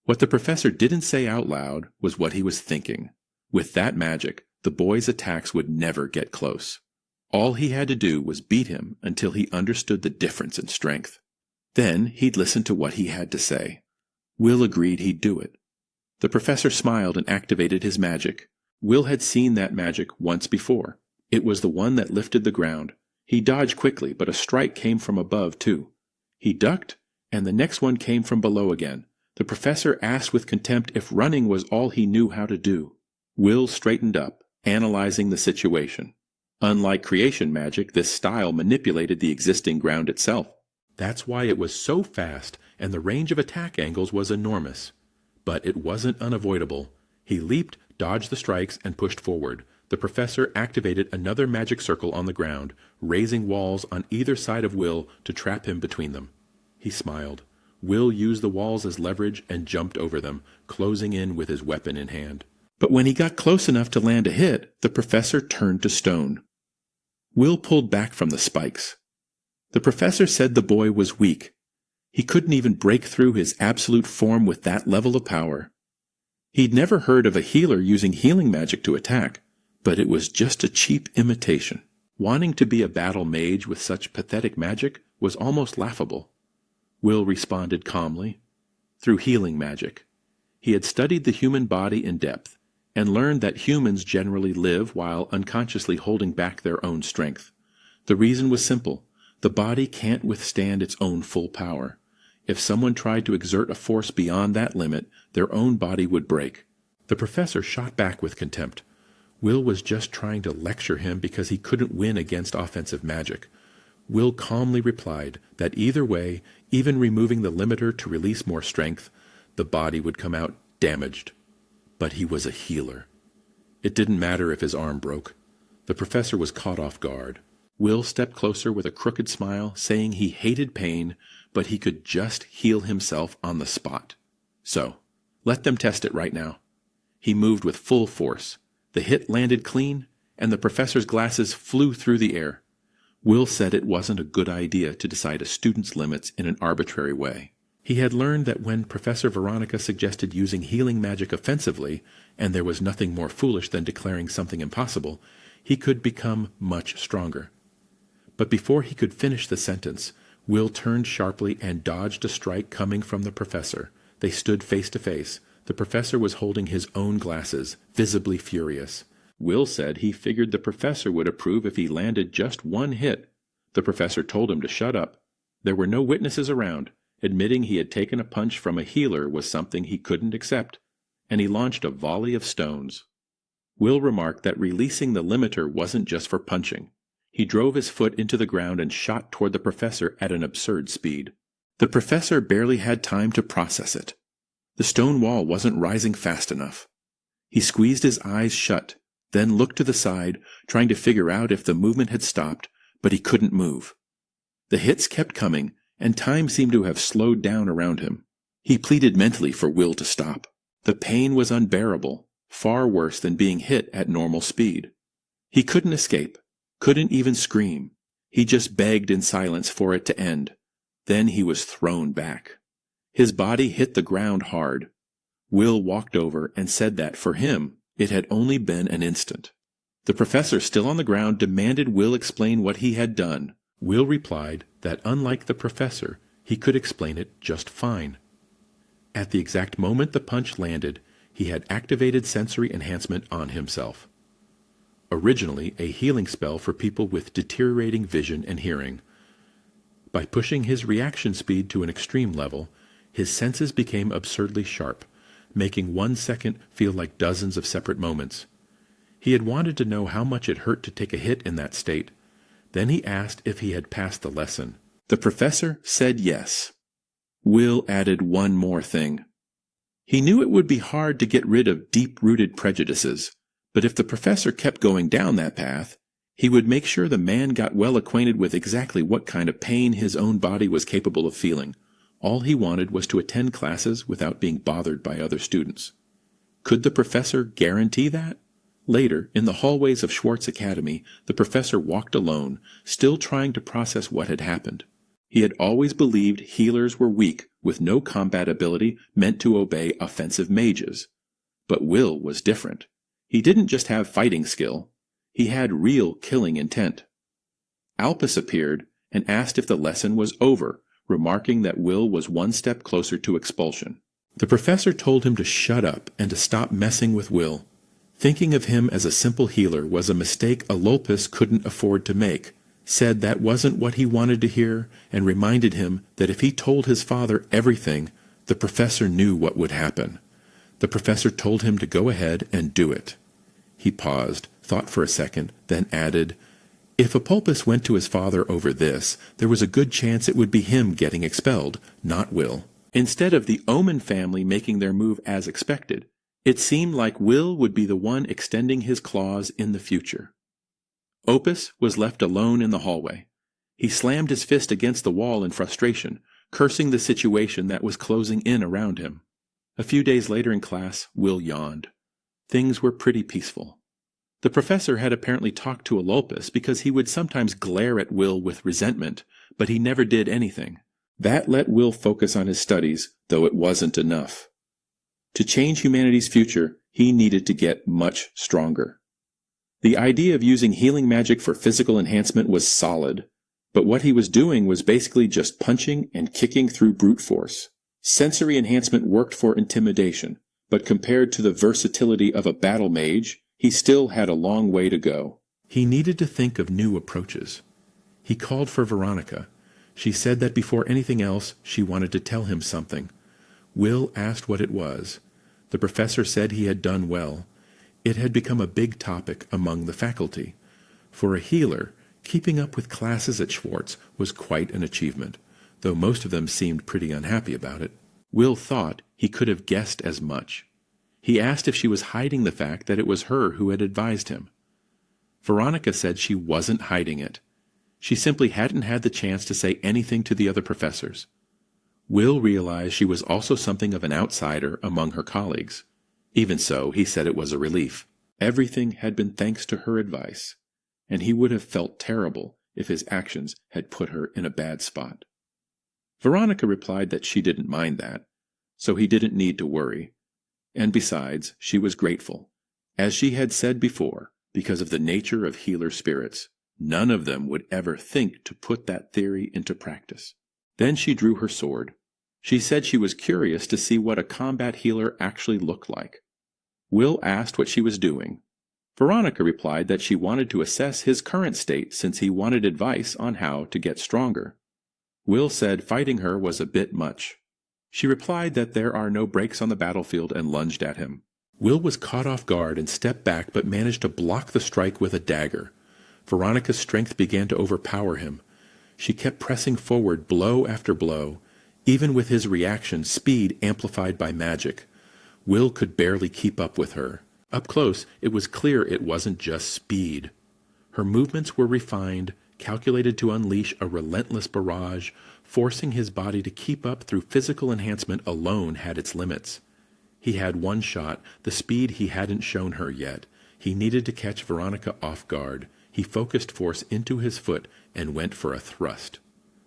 What the professor didn't say out loud was what he was thinking. With that magic, the boy's attacks would never get close. All he had to do was beat him until he understood the difference in strength. Then he'd listen to what he had to say. Will agreed he'd do it. The professor smiled and activated his magic. Will had seen that magic once before. It was the one that lifted the ground. He dodged quickly, but a strike came from above, too. He ducked, and the next one came from below again. The professor asked with contempt if running was all he knew how to do. Will straightened up, analyzing the situation. Unlike creation magic, this style manipulated the existing ground itself. That's why it was so fast, and the range of attack angles was enormous. But it wasn't unavoidable. He leaped, dodged the strikes, and pushed forward. The professor activated another magic circle on the ground, raising walls on either side of Will to trap him between them. He smiled. Will used the walls as leverage and jumped over them, closing in with his weapon in hand. But when he got close enough to land a hit, the professor turned to stone. Will pulled back from the spikes. The professor said the boy was weak. He couldn't even break through his absolute form with that level of power. He'd never heard of a healer using healing magic to attack, but it was just a cheap imitation. Wanting to be a battle mage with such pathetic magic was almost laughable. Will responded calmly. Through healing magic. He had studied the human body in depth, and learned that humans generally live while unconsciously holding back their own strength. The reason was simple. The body can't withstand its own full power. If someone tried to exert a force beyond that limit, their own body would break. The professor shot back with contempt. Will was just trying to lecture him because he couldn't win against offensive magic. Will calmly replied that either way, even removing the limiter to release more strength, the body would come out damaged. But he was a healer. It didn't matter if his arm broke. The professor was caught off guard. Will stepped closer with a crooked smile, saying he hated pain, but he could just heal himself on the spot. So, let them test it right now. He moved with full force. The hit landed clean, and the professor's glasses flew through the air. Will said it wasn't a good idea to decide a student's limits in an arbitrary way. He had learned that when Professor Veronica suggested using healing magic offensively, and there was nothing more foolish than declaring something impossible, he could become much stronger. But before he could finish the sentence, Will turned sharply and dodged a strike coming from the professor. They stood face to face. The professor was holding his own glasses, visibly furious. Will said he figured the professor would approve if he landed just one hit. The professor told him to shut up. There were no witnesses around. Admitting he had taken a punch from a healer was something he couldn't accept, and he launched a volley of stones. Will remarked that releasing the limiter wasn't just for punching. He drove his foot into the ground and shot toward the professor at an absurd speed. The professor barely had time to process it. The stone wall wasn't rising fast enough. He squeezed his eyes shut, then looked to the side, trying to figure out if the movement had stopped, but he couldn't move. The hits kept coming, and time seemed to have slowed down around him. He pleaded mentally for Will to stop. The pain was unbearable, far worse than being hit at normal speed. He couldn't escape, couldn't even scream. He just begged in silence for it to end. Then he was thrown back. His body hit the ground hard. Will walked over and said that, for him, it had only been an instant. The professor, still on the ground, demanded Will explain what he had done. Will replied that, unlike the professor, he could explain it just fine. At the exact moment the punch landed, he had activated sensory enhancement on himself. Originally a healing spell for people with deteriorating vision and hearing. By pushing his reaction speed to an extreme level, his senses became absurdly sharp, making 1 second feel like dozens of separate moments. He had wanted to know how much it hurt to take a hit in that state. Then he asked if he had passed the lesson. The professor said yes. Will added one more thing. He knew it would be hard to get rid of deep-rooted prejudices, but if the professor kept going down that path, he would make sure the man got well acquainted with exactly what kind of pain his own body was capable of feeling. All he wanted was to attend classes without being bothered by other students. Could the professor guarantee that? Later, in the hallways of Schwarz Academy, the professor walked alone, still trying to process what had happened. He had always believed healers were weak, with no combat ability, meant to obey offensive mages. But Will was different. He didn't just have fighting skill. He had real killing intent. Alpus appeared and asked if the lesson was over, remarking that Will was one step closer to expulsion. The professor told him to shut up and to stop messing with Will. Thinking of him as a simple healer was a mistake Alopus couldn't afford to make, said that wasn't what he wanted to hear, and reminded him that if he told his father everything, the professor knew what would happen. The professor told him to go ahead and do it. He paused, thought for a second, then added, if Apulpus went to his father over this, there was a good chance it would be him getting expelled, not Will. Instead of the Omen family making their move as expected, it seemed like Will would be the one extending his claws in the future. Opus was left alone in the hallway. He slammed his fist against the wall in frustration, cursing the situation that was closing in around him. A few days later in class, Will yawned. Things were pretty peaceful. The professor had apparently talked to Alopus because he would sometimes glare at Will with resentment, but he never did anything. That let Will focus on his studies, though it wasn't enough. To change humanity's future, he needed to get much stronger. The idea of using healing magic for physical enhancement was solid, but what he was doing was basically just punching and kicking through brute force. Sensory enhancement worked for intimidation, but compared to the versatility of a battle mage, he still had a long way to go. He needed to think of new approaches. He called for Veronica. She said that before anything else, she wanted to tell him something. Will asked what it was. The professor said he had done well. It had become a big topic among the faculty. For a healer, keeping up with classes at Schwarz was quite an achievement, though most of them seemed pretty unhappy about it. Will thought he could have guessed as much. He asked if she was hiding the fact that it was her who had advised him. Veronica said she wasn't hiding it. She simply hadn't had the chance to say anything to the other professors. Will realized she was also something of an outsider among her colleagues. Even so, he said it was a relief. Everything had been thanks to her advice, and he would have felt terrible if his actions had put her in a bad spot. Veronica replied that she didn't mind that, so he didn't need to worry. And besides, she was grateful. As she had said before, because of the nature of healer spirits, none of them would ever think to put that theory into practice. Then she drew her sword. She said she was curious to see what a combat healer actually looked like. Will asked what she was doing. Veronica replied that she wanted to assess his current state since he wanted advice on how to get stronger. Will said fighting her was a bit much. She replied that there are no breaks on the battlefield and lunged at him. Will was caught off guard and stepped back but managed to block the strike with a dagger. Veronica's strength began to overpower him. She kept pressing forward blow after blow. Even with his reaction, speed amplified by magic, Will could barely keep up with her. Up close, it was clear it wasn't just speed. Her movements were refined, calculated to unleash a relentless barrage. Forcing his body to keep up through physical enhancement alone had its limits. He had one shot, the speed he hadn't shown her yet. He needed to catch Veronica off guard. He focused force into his foot and went for a thrust.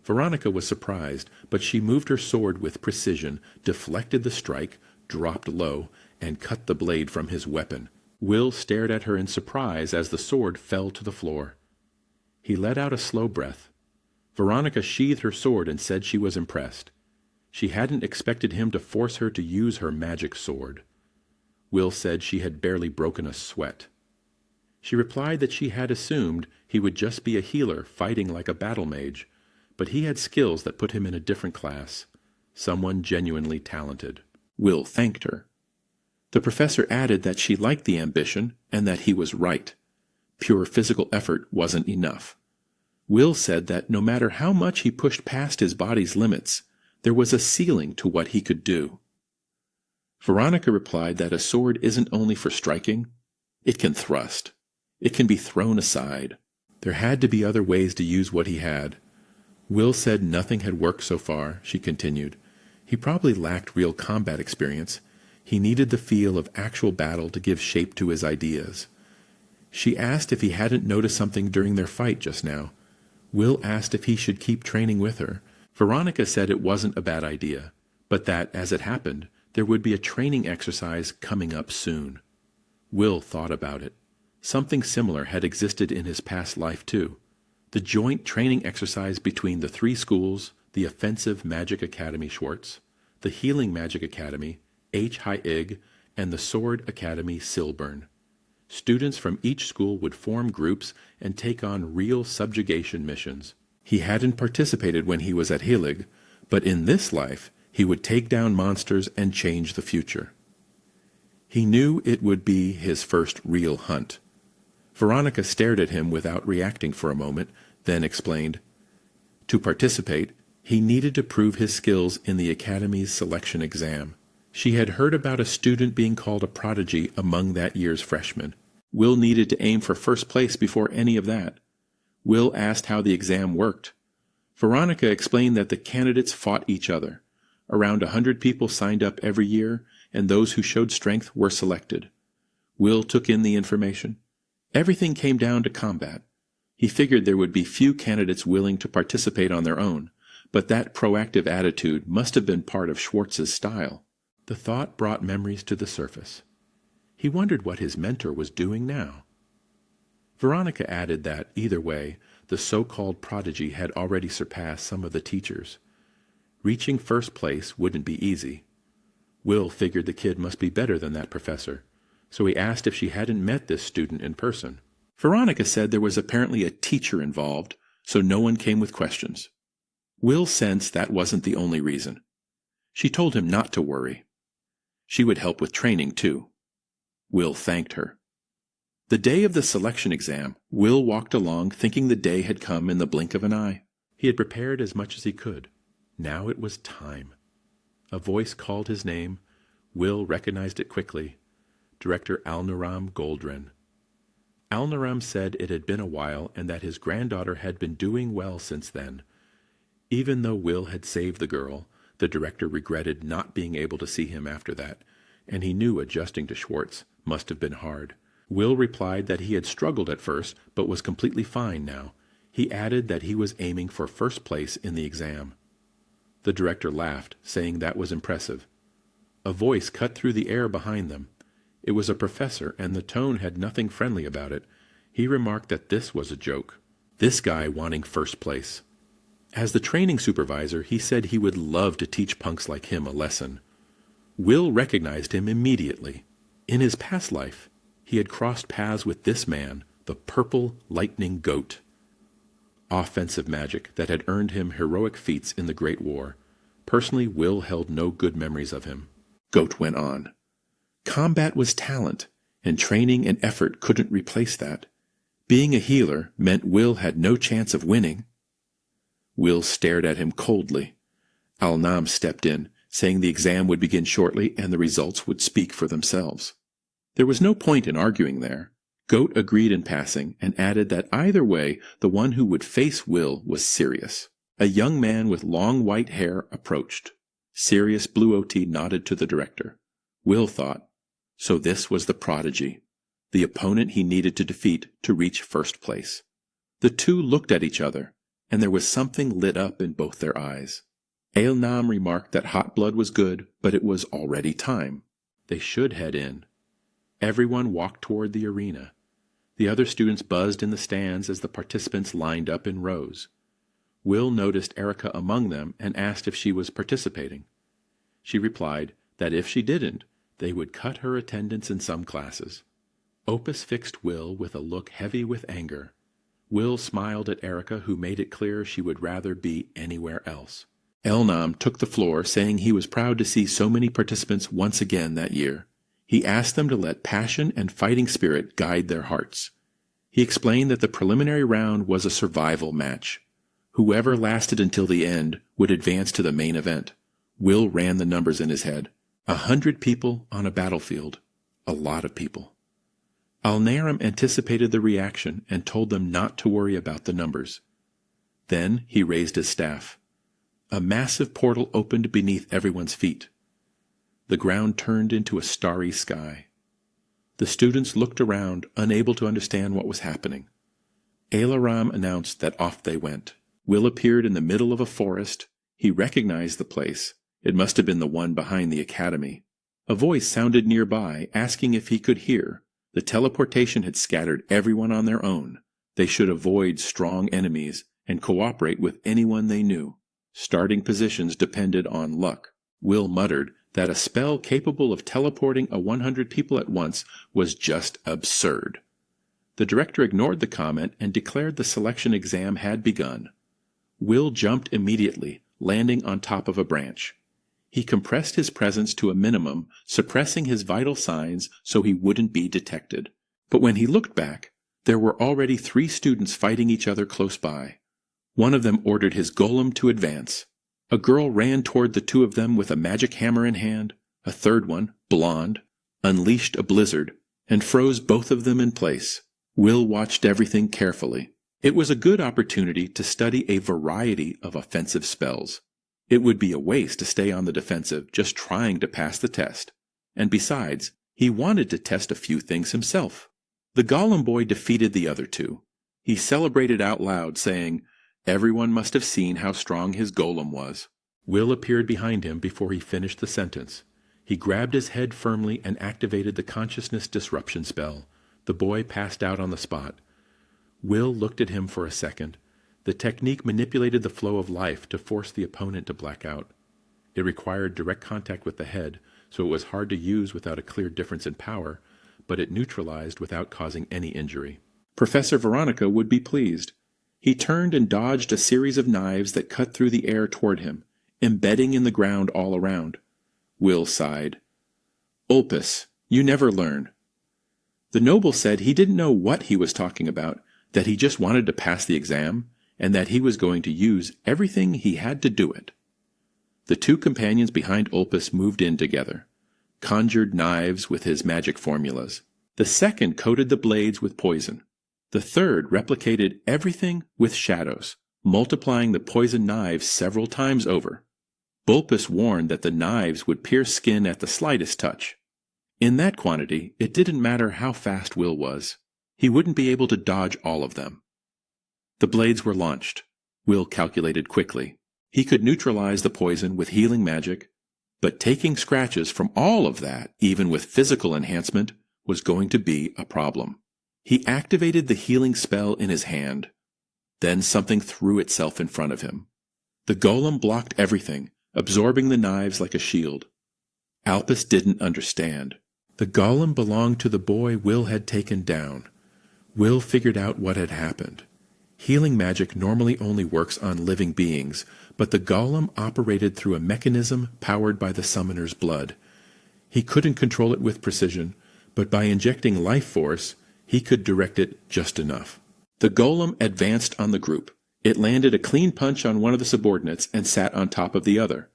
Veronica was surprised, but she moved her sword with precision, deflected the strike, dropped low, and cut the blade from his weapon. Will stared at her in surprise as the sword fell to the floor. He let out a slow breath. Veronica sheathed her sword and said she was impressed. She hadn't expected him to force her to use her magic sword. Will said she had barely broken a sweat. She replied that she had assumed he would just be a healer fighting like a battle mage, but he had skills that put him in a different class, someone genuinely talented. Will thanked her. The professor added that she liked the ambition and that he was right. Pure physical effort wasn't enough. Will said that no matter how much he pushed past his body's limits, there was a ceiling to what he could do. Veronica replied that a sword isn't only for striking, it can thrust. It can be thrown aside. There had to be other ways to use what he had. Will said nothing had worked so far, she continued. He probably lacked real combat experience. He needed the feel of actual battle to give shape to his ideas. She asked if he hadn't noticed something during their fight just now. Will asked if he should keep training with her. Veronica said it wasn't a bad idea, but that, as it happened, there would be a training exercise coming up soon. Will thought about it. Something similar had existed in his past life, too. The joint training exercise between the 3 schools, the Offensive Magic Academy Schwarz, the Healing Magic Academy, H. High Ig, and the Sword Academy Silburn. Students from each school would form groups and take on real subjugation missions. He hadn't participated when he was at Helig, but in this life he would take down monsters and change the future. He knew it would be his first real hunt. Veronica stared at him without reacting for a moment, then explained. To participate, he needed to prove his skills in the Academy's selection exam. She had heard about a student being called a prodigy among that year's freshmen. Will needed to aim for first place before any of that. Will asked how the exam worked. Veronica explained that the candidates fought each other. Around 100 people signed up every year, and those who showed strength were selected. Will took in the information. Everything came down to combat. He figured there would be few candidates willing to participate on their own, but that proactive attitude must have been part of Schwartz's style. The thought brought memories to the surface. He wondered what his mentor was doing now. Veronica added that, either way, the so-called prodigy had already surpassed some of the teachers. Reaching first place wouldn't be easy. Will figured the kid must be better than that professor, so he asked if she hadn't met this student in person. Veronica said there was apparently a teacher involved, so no one came with questions. Will sensed that wasn't the only reason. She told him not to worry. She would help with training, too. Will thanked her. The day of the selection exam, Will walked along thinking the day had come in the blink of an eye. He had prepared as much as he could. Now it was time. A voice called his name. Will recognized it quickly. Director Alnaram Goldrin. Alnaram said it had been a while and that his granddaughter had been doing well since then. Even though Will had saved the girl, the director regretted not being able to see him after that, and he knew adjusting to Schwarz must have been hard. Will replied that he had struggled at first, but was completely fine now. He added that he was aiming for first place in the exam. The director laughed, saying that was impressive. A voice cut through the air behind them. It was a professor, and the tone had nothing friendly about it. He remarked that this was a joke. This guy wanting first place. As the training supervisor, he said he would love to teach punks like him a lesson. Will recognized him immediately. In his past life, he had crossed paths with this man, the Purple Lightning Goat. Offensive magic that had earned him heroic feats in the Great War. Personally, Will held no good memories of him. Goat went on. Combat was talent, and training and effort couldn't replace that. Being a healer meant Will had no chance of winning. Will stared at him coldly. Al-Nam stepped in, saying the exam would begin shortly and the results would speak for themselves. There was no point in arguing there. Goat agreed in passing and added that either way, the one who would face Will was serious. A young man with long white hair approached. Serious Blue OT nodded to the director. Will thought, so this was the prodigy, the opponent he needed to defeat to reach first place. The two looked at each other, and there was something lit up in both their eyes. Al-Nam remarked that hot blood was good, but it was already time. They should head in. Everyone walked toward the arena. The other students buzzed in the stands as the participants lined up in rows. Will noticed Erica among them and asked if she was participating. She replied that if she didn't, they would cut her attendance in some classes. Opus fixed Will with a look heavy with anger. Will smiled at Erica, who made it clear she would rather be anywhere else. Al-Nam took the floor, saying he was proud to see so many participants once again that year. He asked them to let passion and fighting spirit guide their hearts. He explained that the preliminary round was a survival match. Whoever lasted until the end would advance to the main event. Will ran the numbers in his head. 100 people on a battlefield. A lot of people. Al-Naram anticipated the reaction and told them not to worry about the numbers. Then he raised his staff. A massive portal opened beneath everyone's feet. The ground turned into a starry sky. The students looked around, unable to understand what was happening. Al-Aram announced that off they went. Will appeared in the middle of a forest. He recognized the place. It must have been the one behind the academy. A voice sounded nearby, asking if he could hear. The teleportation had scattered everyone on their own. They should avoid strong enemies and cooperate with anyone they knew. Starting positions depended on luck. Will muttered that a spell capable of teleporting 100 people at once was just absurd. The director ignored the comment and declared the selection exam had begun. Will jumped immediately, landing on top of a branch. He compressed his presence to a minimum, suppressing his vital signs so he wouldn't be detected. But when he looked back, there were already 3 students fighting each other close by. One of them ordered his golem to advance. A girl ran toward the 2 of them with a magic hammer in hand. A third one, blonde, unleashed a blizzard and froze both of them in place. Will watched everything carefully. It was a good opportunity to study a variety of offensive spells. It would be a waste to stay on the defensive just trying to pass the test. And besides, he wanted to test a few things himself. The Golem boy defeated the other 2. He celebrated out loud, saying, everyone must have seen how strong his golem was. Will appeared behind him before he finished the sentence. He grabbed his head firmly and activated the consciousness disruption spell. The boy passed out on the spot. Will looked at him for a second. The technique manipulated the flow of life to force the opponent to black out. It required direct contact with the head, so it was hard to use without a clear difference in power, but it neutralized without causing any injury. Professor Veronica would be pleased. He turned and dodged a series of knives that cut through the air toward him, embedding in the ground all around. Will sighed. Opus, you never learn. The noble said he didn't know what he was talking about, that he just wanted to pass the exam, and that he was going to use everything he had to do it. The 2 companions behind Opus moved in together. conjured knives with his magic formulas. The second coated the blades with poison. The third replicated everything with shadows, multiplying the poison knives several times over. Bulpus warned that the knives would pierce skin at the slightest touch. In that quantity, it didn't matter how fast Will was. He wouldn't be able to dodge all of them. The blades were launched. Will calculated quickly. He could neutralize the poison with healing magic, but taking scratches from all of that, even with physical enhancement, was going to be a problem. He activated the healing spell in his hand. Then something threw itself in front of him. The golem blocked everything, absorbing the knives like a shield. Alpus didn't understand. The golem belonged to the boy Will had taken down. Will figured out what had happened. Healing magic normally only works on living beings, but the golem operated through a mechanism powered by the summoner's blood. He couldn't control it with precision, but by injecting life force, he could direct it just enough. The golem advanced on the group. It landed a clean punch on one of the subordinates and sat on top of the other.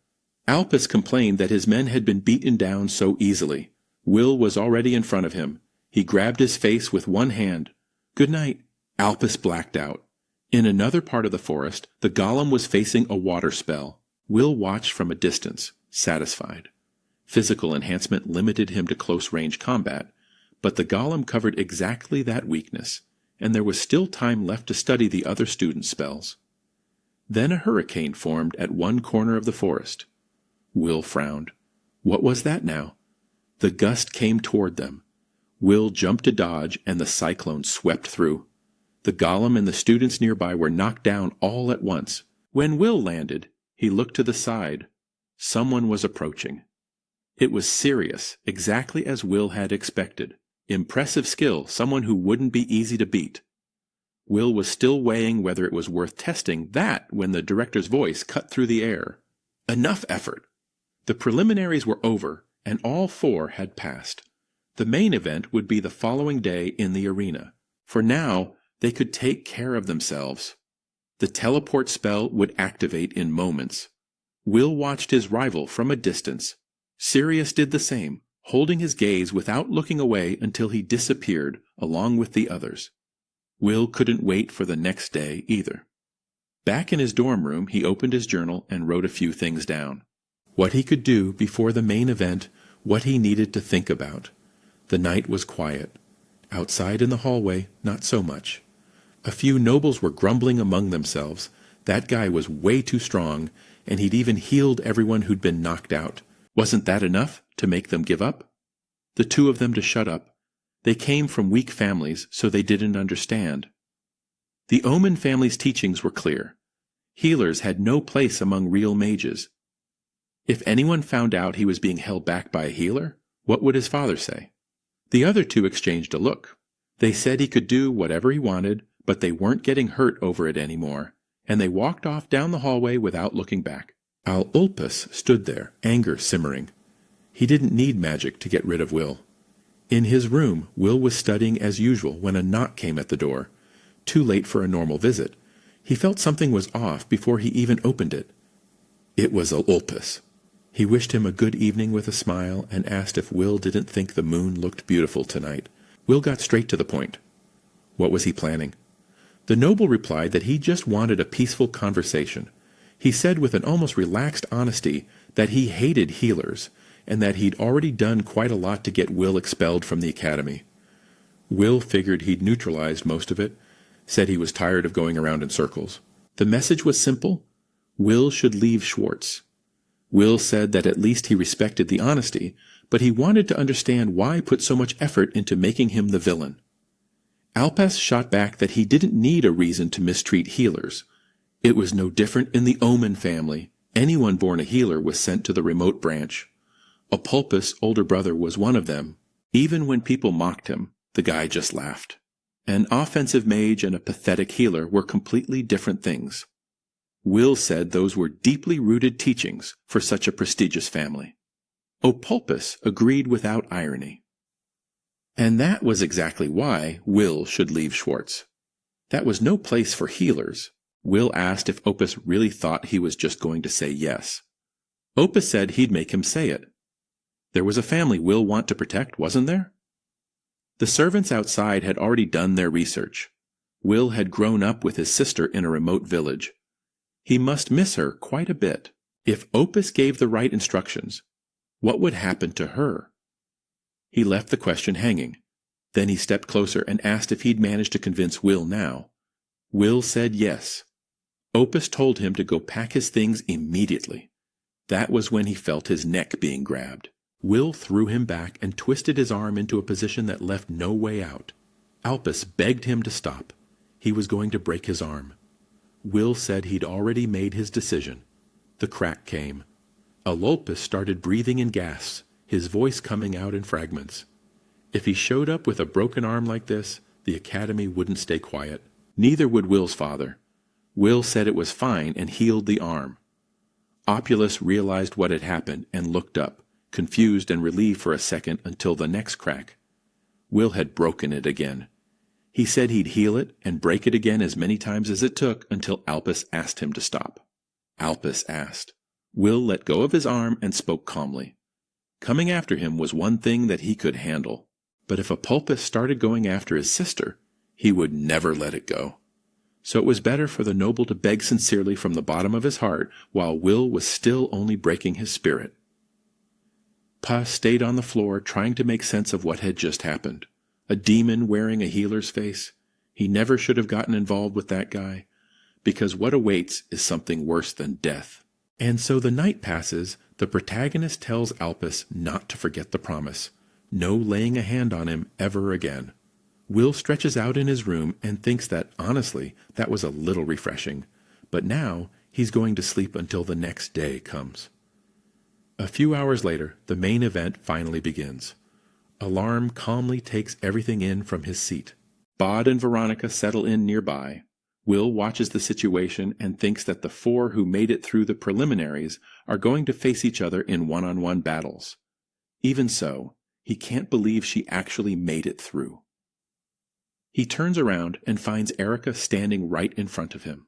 Alpus complained that his men had been beaten down so easily. Will was already in front of him. He grabbed his face with one hand. "Good night." Alpus blacked out. In another part of the forest, the golem was facing a water spell. Will watched from a distance, satisfied. Physical enhancement limited him to close-range combat, but the golem covered exactly that weakness, and there was still time left to study the other students' spells. Then a hurricane formed at one corner of the forest. Will frowned. What was that now? The gust came toward them. Will jumped to dodge, and the cyclone swept through. The golem and the students nearby were knocked down all at once. When Will landed, he looked to the side. Someone was approaching. It was serious, exactly as Will had expected. Impressive skill, someone who wouldn't be easy to beat. Will was still weighing whether it was worth testing that when the director's voice cut through the air. Enough effort! The preliminaries were over, and all four had passed. The main event would be the following day in the arena. For now, they could take care of themselves. The teleport spell would activate in moments. Will watched his rival from a distance. Sirius did the same, holding his gaze without looking away until he disappeared along with the others. Will couldn't wait for the next day either. Back in his dorm room, he opened his journal and wrote a few things down. What he could do before the main event, what he needed to think about. The night was quiet. Outside in the hallway, not so much. A few nobles were grumbling among themselves. That guy was way too strong, and he'd even healed everyone who'd been knocked out. Wasn't that enough to make them give up? The two of them to shut up. They came from weak families, so they didn't understand. The Omen family's teachings were clear. Healers had no place among real mages. If anyone found out he was being held back by a healer, what would his father say? The other two exchanged a look. They said he could do whatever he wanted, but they weren't getting hurt over it anymore, and they walked off down the hallway without looking back. Ulpus stood there, anger simmering. He didn't need magic to get rid of Will. In his room, Will was studying as usual when a knock came at the door. Too late for a normal visit. He felt something was off before he even opened it. It was Ulpus. He wished him a good evening with a smile and asked if Will didn't think the moon looked beautiful tonight. Will got straight to the point. What was he planning? The noble replied that he just wanted a peaceful conversation. He said with an almost relaxed honesty that he hated healers, and that he'd already done quite a lot to get Will expelled from the academy. Will figured he'd neutralized most of it, said he was tired of going around in circles. The message was simple. Will should leave Schwarz. Will said that at least he respected the honesty, but he wanted to understand why put so much effort into making him the villain. Alpes shot back that he didn't need a reason to mistreat healers. It was no different in the Omen family. Anyone born a healer was sent to the remote branch. Apulpus' older brother was one of them. Even when people mocked him, the guy just laughed. An offensive mage and a pathetic healer were completely different things. Will said those were deeply rooted teachings for such a prestigious family. Apulpus agreed without irony. And that was exactly why Will should leave Schwarz. That was no place for healers. Will asked if Opus really thought he was just going to say yes. Opus said he'd make him say it. There was a family Will want to protect, wasn't there? The servants outside had already done their research. Will had grown up with his sister in a remote village. He must miss her quite a bit. If Opus gave the right instructions, what would happen to her? He left the question hanging. Then he stepped closer and asked if he'd managed to convince Will now. Will said yes. Opus told him to go pack his things immediately. That was when he felt his neck being grabbed. Will threw him back and twisted his arm into a position that left no way out. Alpus begged him to stop. He was going to break his arm. Will said he'd already made his decision. The crack came. Alolpus started breathing in gasps, his voice coming out in fragments. If he showed up with a broken arm like this, the academy wouldn't stay quiet. Neither would Will's father. Will said it was fine and healed the arm. Opulus realized what had happened and looked up, confused and relieved for a second until the next crack. Will had broken it again. He said he'd heal it and break it again as many times as it took until Alpus asked him to stop. Alpus asked. Will let go of his arm and spoke calmly. Coming after him was one thing that he could handle. But if Apulpus started going after his sister, he would never let it go. So it was better for the noble to beg sincerely from the bottom of his heart while Will was still only breaking his spirit. Pa stayed on the floor trying to make sense of what had just happened. A demon wearing a healer's face. He never should have gotten involved with that guy, because what awaits is something worse than death. And so the night passes. The protagonist tells Alpus not to forget the promise. No laying a hand on him ever again. Will stretches out in his room and thinks that, honestly, that was a little refreshing. But now he's going to sleep until the next day comes. A few hours later, the main event finally begins. Alarm calmly takes everything in from his seat. Bod and Veronica settle in nearby. Will watches the situation and thinks that the four who made it through the preliminaries are going to face each other in one-on-one battles. Even so, he can't believe she actually made it through. He turns around and finds Erica standing right in front of him.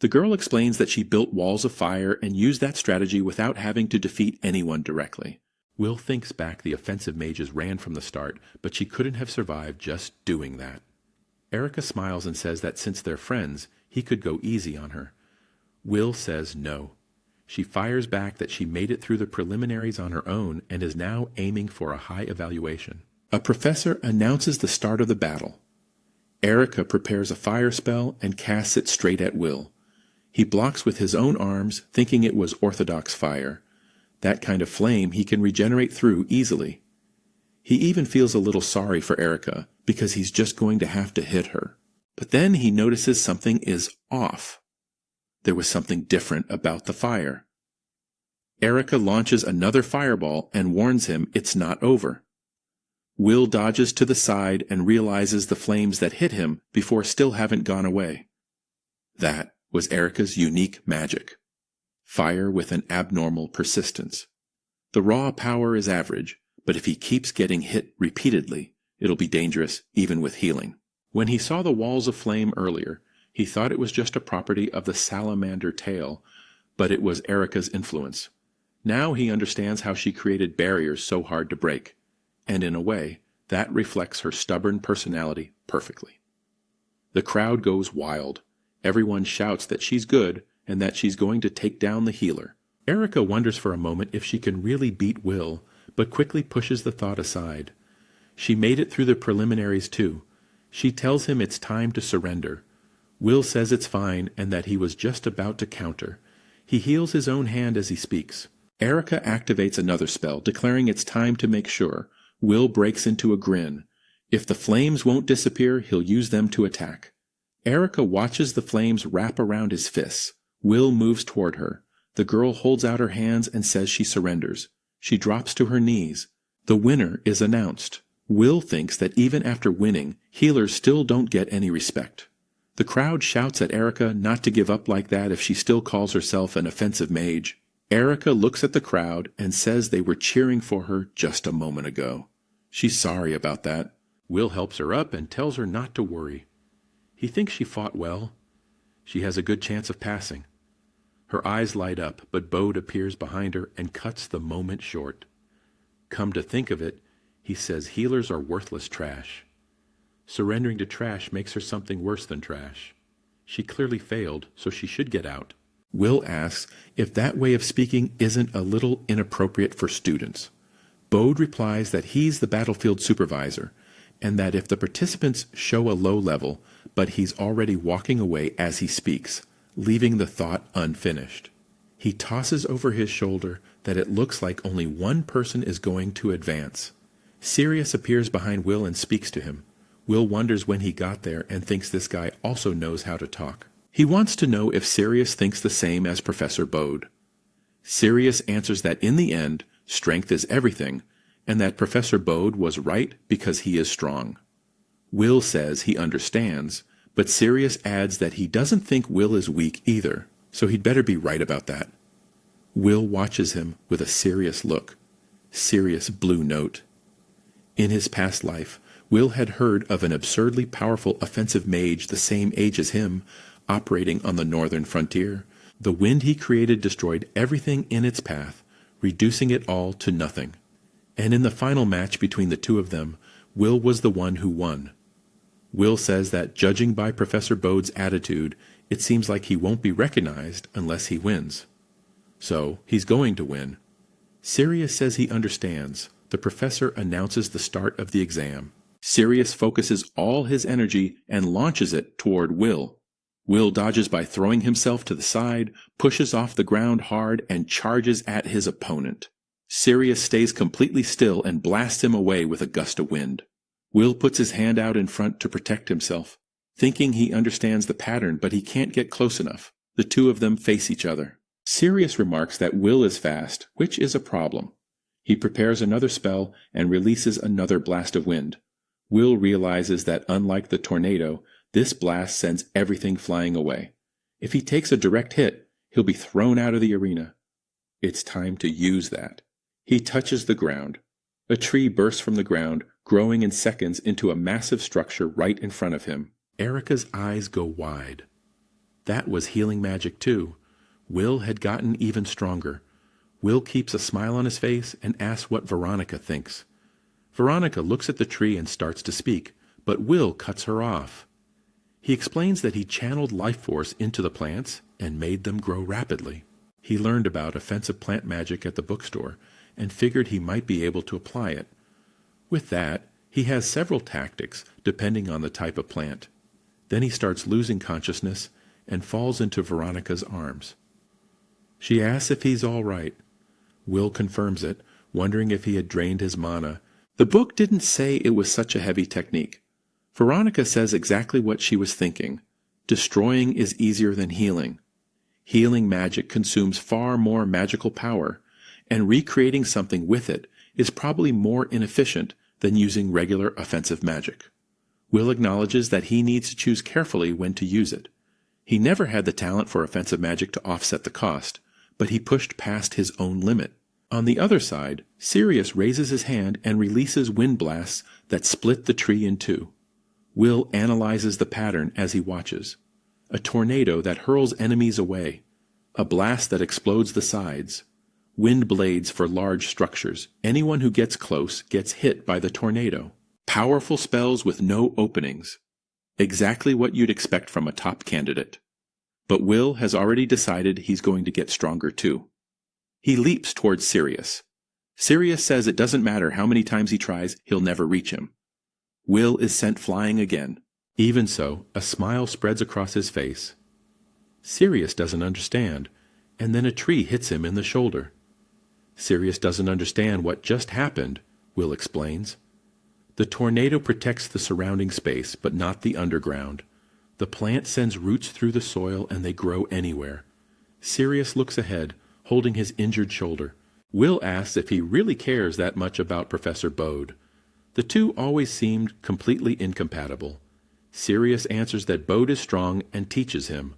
The girl explains that she built walls of fire and used that strategy without having to defeat anyone directly. Will thinks back the offensive mages ran from the start, but she couldn't have survived just doing that. Erica smiles and says that since they're friends, he could go easy on her. Will says no. She fires back that she made it through the preliminaries on her own and is now aiming for a high evaluation. A professor announces the start of the battle. Erica prepares a fire spell and casts it straight at Will. He blocks with his own arms, thinking it was orthodox fire. That kind of flame he can regenerate through easily. He even feels a little sorry for Erica, because he's just going to have to hit her. But then he notices something is off. There was something different about the fire. Erica launches another fireball and warns him it's not over. Will dodges to the side and realizes the flames that hit him before still haven't gone away. That was Erica's unique magic. Fire with an abnormal persistence. The raw power is average, but if he keeps getting hit repeatedly, it'll be dangerous even with healing. When he saw the walls of flame earlier, he thought it was just a property of the salamander tail, but it was Erica's influence. Now he understands how she created barriers so hard to break, and in a way, that reflects her stubborn personality perfectly. The crowd goes wild. Everyone shouts that she's good and that she's going to take down the healer. Erica wonders for a moment if she can really beat Will, but quickly pushes the thought aside. She made it through the preliminaries too. She tells him it's time to surrender. Will says it's fine and that he was just about to counter. He heals his own hand as he speaks. Erica activates another spell, declaring it's time to make sure. Will breaks into a grin. If the flames won't disappear, he'll use them to attack. Erica watches the flames wrap around his fists. Will moves toward her. The girl holds out her hands and says she surrenders. She drops to her knees. The winner is announced. Will thinks that even after winning, healers still don't get any respect. The crowd shouts at Erica not to give up like that if she still calls herself an offensive mage. Erica looks at the crowd and says they were cheering for her just a moment ago. She's sorry about that. Will helps her up and tells her not to worry. He thinks she fought well. She has a good chance of passing. Her eyes light up, but Bode appears behind her and cuts the moment short. Come to think of it, he says healers are worthless trash. Surrendering to trash makes her something worse than trash. She clearly failed, so she should get out. Will asks if that way of speaking isn't a little inappropriate for students. Bode replies that he's the battlefield supervisor, and that if the participants show a low level, but he's already walking away as he speaks, leaving the thought unfinished. He tosses over his shoulder that it looks like only one person is going to advance. Sirius appears behind Will and speaks to him. Will wonders when he got there and thinks this guy also knows how to talk. He wants to know if Sirius thinks the same as Professor Bode. Sirius answers that in the end, strength is everything, and that Professor Bode was right because he is strong. Will says he understands, but Sirius adds that he doesn't think Will is weak either, so he'd better be right about that. Will watches him with a serious look. Serious blue note. In his past life, Will had heard of an absurdly powerful offensive mage the same age as him, operating on the northern frontier. The wind he created destroyed everything in its path, reducing it all to nothing. And in the final match between the two of them, Will was the one who won. Will says that judging by Professor Bode's attitude, it seems like he won't be recognized unless he wins. So, he's going to win. Sirius says he understands. The professor announces the start of the exam. Sirius focuses all his energy and launches it toward Will. Will dodges by throwing himself to the side, pushes off the ground hard, and charges at his opponent. Sirius stays completely still and blasts him away with a gust of wind. Will puts his hand out in front to protect himself, thinking he understands the pattern, but he can't get close enough. The two of them face each other. Sirius remarks that Will is fast, which is a problem. He prepares another spell and releases another blast of wind. Will realizes that unlike the tornado, this blast sends everything flying away. If he takes a direct hit, he'll be thrown out of the arena. It's time to use that. He touches the ground. A tree bursts from the ground, growing in seconds into a massive structure right in front of him. Erica's eyes go wide. That was healing magic too. Will had gotten even stronger. Will keeps a smile on his face and asks what Veronica thinks. Veronica looks at the tree and starts to speak, but Will cuts her off. He explains that he channeled life force into the plants and made them grow rapidly. He learned about offensive plant magic at the bookstore and figured he might be able to apply it. With that, he has several tactics depending on the type of plant. Then he starts losing consciousness and falls into Veronica's arms. She asks if he's all right. Will confirms it, wondering if he had drained his mana. The book didn't say it was such a heavy technique. Veronica says exactly what she was thinking. Destroying is easier than healing. Healing magic consumes far more magical power, and recreating something with it is probably more inefficient than using regular offensive magic. Will acknowledges that he needs to choose carefully when to use it. He never had the talent for offensive magic to offset the cost, but he pushed past his own limit. On the other side, Sirius raises his hand and releases wind blasts that split the tree in two. Will analyzes the pattern as he watches. A tornado that hurls enemies away. A blast that explodes the sides. Wind blades for large structures. Anyone who gets close gets hit by the tornado. Powerful spells with no openings. Exactly what you'd expect from a top candidate. But Will has already decided he's going to get stronger too. He leaps towards Sirius. Sirius says it doesn't matter how many times he tries, he'll never reach him. Will is sent flying again. Even so, a smile spreads across his face. Sirius doesn't understand, and then a tree hits him in the shoulder. Sirius doesn't understand what just happened, Will explains. The tornado protects the surrounding space, but not the underground. The plant sends roots through the soil and they grow anywhere. Sirius looks ahead, holding his injured shoulder. Will asks if he really cares that much about Professor Bode. The two always seemed completely incompatible. Sirius answers that Bode is strong and teaches him.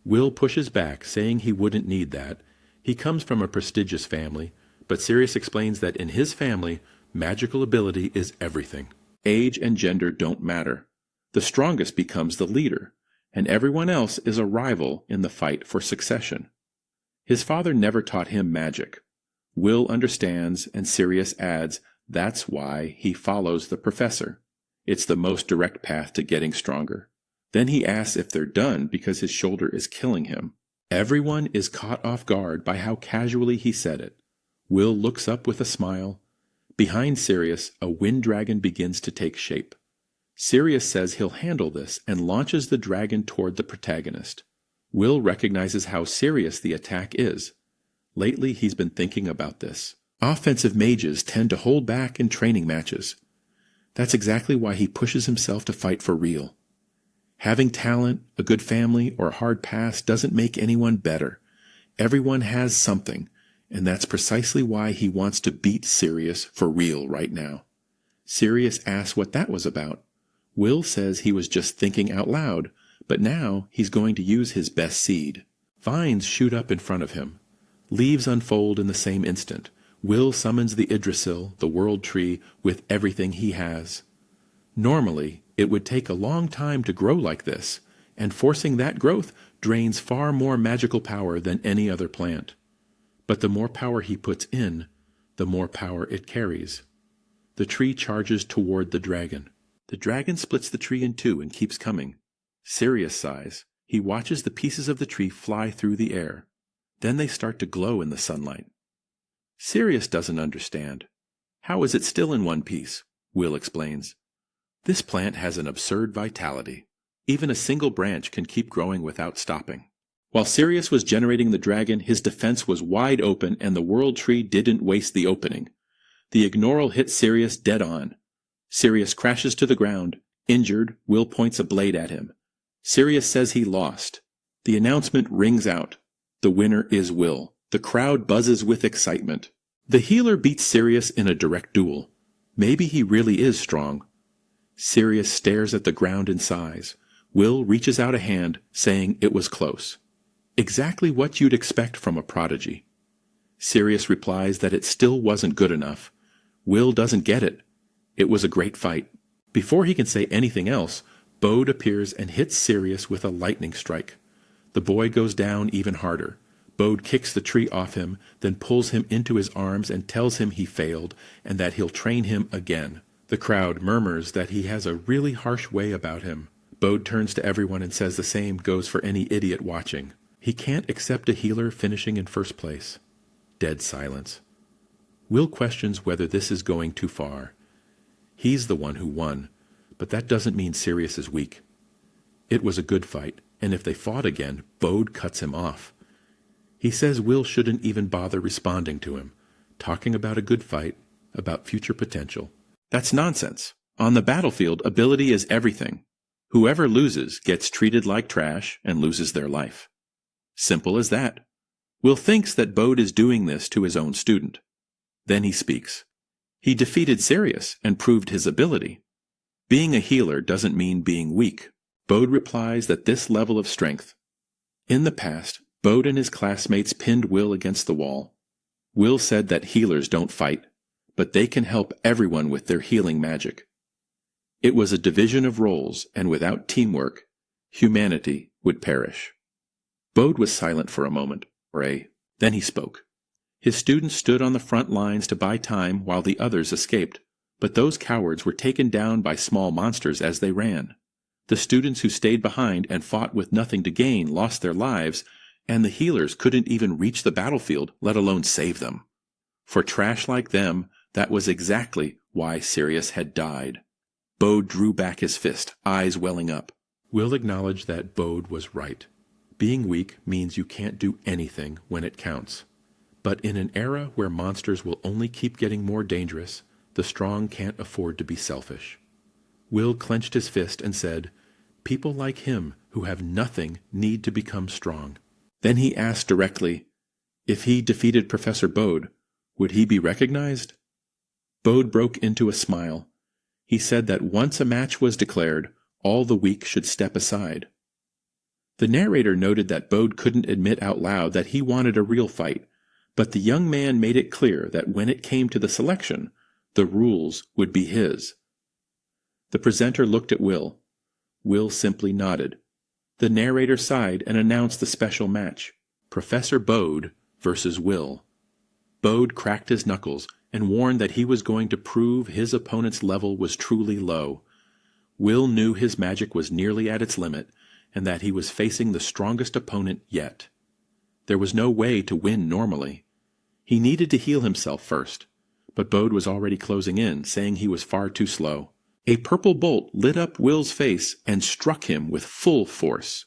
Will pushes back, saying he wouldn't need that. He comes from a prestigious family, but Sirius explains that in his family, magical ability is everything. Age and gender don't matter. The strongest becomes the leader, and everyone else is a rival in the fight for succession. His father never taught him magic. Will understands, and Sirius adds that's why he follows the professor. It's the most direct path to getting stronger. Then he asks if they're done because his shoulder is killing him. Everyone is caught off guard by how casually he said it. Will looks up with a smile. Behind Sirius, a wind dragon begins to take shape. Sirius says he'll handle this and launches the dragon toward the protagonist. Will recognizes how serious the attack is. Lately, he's been thinking about this. Offensive mages tend to hold back in training matches. That's exactly why he pushes himself to fight for real. Having talent, a good family, or a hard past doesn't make anyone better. Everyone has something, and that's precisely why he wants to beat Sirius for real right now. Sirius asks what that was about. Will says he was just thinking out loud, but now he's going to use his best seed. Vines shoot up in front of him. Leaves unfold in the same instant. Will summons the Yggdrasil, the world tree, with everything he has. Normally, it would take a long time to grow like this, and forcing that growth drains far more magical power than any other plant. But the more power he puts in, the more power it carries. The tree charges toward the dragon. The dragon splits the tree in two and keeps coming. Sirius sighs. He watches the pieces of the tree fly through the air. Then they start to glow in the sunlight. Sirius doesn't understand. How is it still in one piece? Will explains. This plant has an absurd vitality. Even a single branch can keep growing without stopping. While Sirius was generating the dragon, his defense was wide open and the world tree didn't waste the opening. The ignoral hit Sirius dead on. Sirius crashes to the ground. Injured, Will points a blade at him. Sirius says he lost. The announcement rings out. The winner is Will. The crowd buzzes with excitement. The healer beats Sirius in a direct duel. Maybe he really is strong. Sirius stares at the ground and sighs. Will reaches out a hand, saying it was close. Exactly what you'd expect from a prodigy. Sirius replies that it still wasn't good enough. Will doesn't get it. It was a great fight. Before he can say anything else, Bode appears and hits Sirius with a lightning strike. The boy goes down even harder. Bode kicks the tree off him, then pulls him into his arms and tells him he failed and that he'll train him again. The crowd murmurs that he has a really harsh way about him. Bode turns to everyone and says the same goes for any idiot watching. He can't accept a healer finishing in first place. Dead silence. Will questions whether this is going too far. He's the one who won, but that doesn't mean Sirius is weak. It was a good fight, and if they fought again, Bode cuts him off. He says Will shouldn't even bother responding to him, talking about a good fight, about future potential. That's nonsense. On the battlefield, ability is everything. Whoever loses gets treated like trash and loses their life. Simple as that. Will thinks that Bode is doing this to his own student. Then he speaks. He defeated Sirius and proved his ability. Being a healer doesn't mean being weak. Bode replies that this level of strength. In the past, Bode and his classmates pinned Will against the wall. Will said that healers don't fight, but they can help everyone with their healing magic. It was a division of roles, and without teamwork, humanity would perish. Bode was silent for a moment, then he spoke. His students stood on the front lines to buy time while the others escaped, but those cowards were taken down by small monsters as they ran. The students who stayed behind and fought with nothing to gain lost their lives, and the healers couldn't even reach the battlefield, let alone save them. For trash like them, that was exactly why Sirius had died. Bode drew back his fist, eyes welling up. Will acknowledged that Bode was right. Being weak means you can't do anything when it counts. But in an era where monsters will only keep getting more dangerous, the strong can't afford to be selfish. Will clenched his fist and said, "People like him who have nothing need to become strong." Then he asked directly, if he defeated Professor Bode, would he be recognized? Bode broke into a smile. He said that once a match was declared, all the weak should step aside. The narrator noted that Bode couldn't admit out loud that he wanted a real fight, but the young man made it clear that when it came to the selection, the rules would be his. The presenter looked at Will. Will simply nodded. The narrator sighed and announced the special match, Professor Bode versus Will. Bode cracked his knuckles and warned that he was going to prove his opponent's level was truly low. Will knew his magic was nearly at its limit, and that he was facing the strongest opponent yet. There was no way to win normally. He needed to heal himself first, but Bode was already closing in, saying he was far too slow. A purple bolt lit up Will's face and struck him with full force.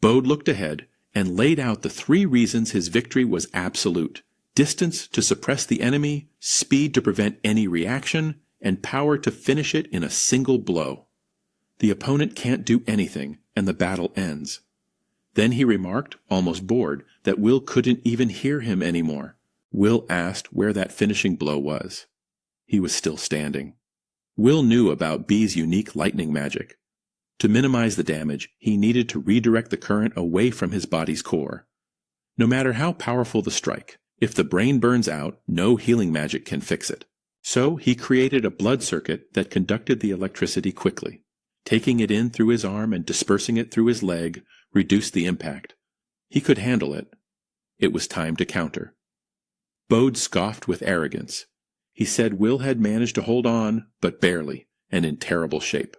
Bode looked ahead and laid out the 3 reasons his victory was absolute: distance to suppress the enemy, speed to prevent any reaction, and power to finish it in a single blow. The opponent can't do anything, and the battle ends. Then he remarked, almost bored, that Will couldn't even hear him anymore. Will asked where that finishing blow was. He was still standing. Will knew about B's unique lightning magic. To minimize the damage, he needed to redirect the current away from his body's core. No matter how powerful the strike, if the brain burns out, no healing magic can fix it. So he created a blood circuit that conducted the electricity quickly. Taking it in through his arm and dispersing it through his leg reduced the impact. He could handle it. It was time to counter. Bode scoffed with arrogance. He said Will had managed to hold on, but barely, and in terrible shape.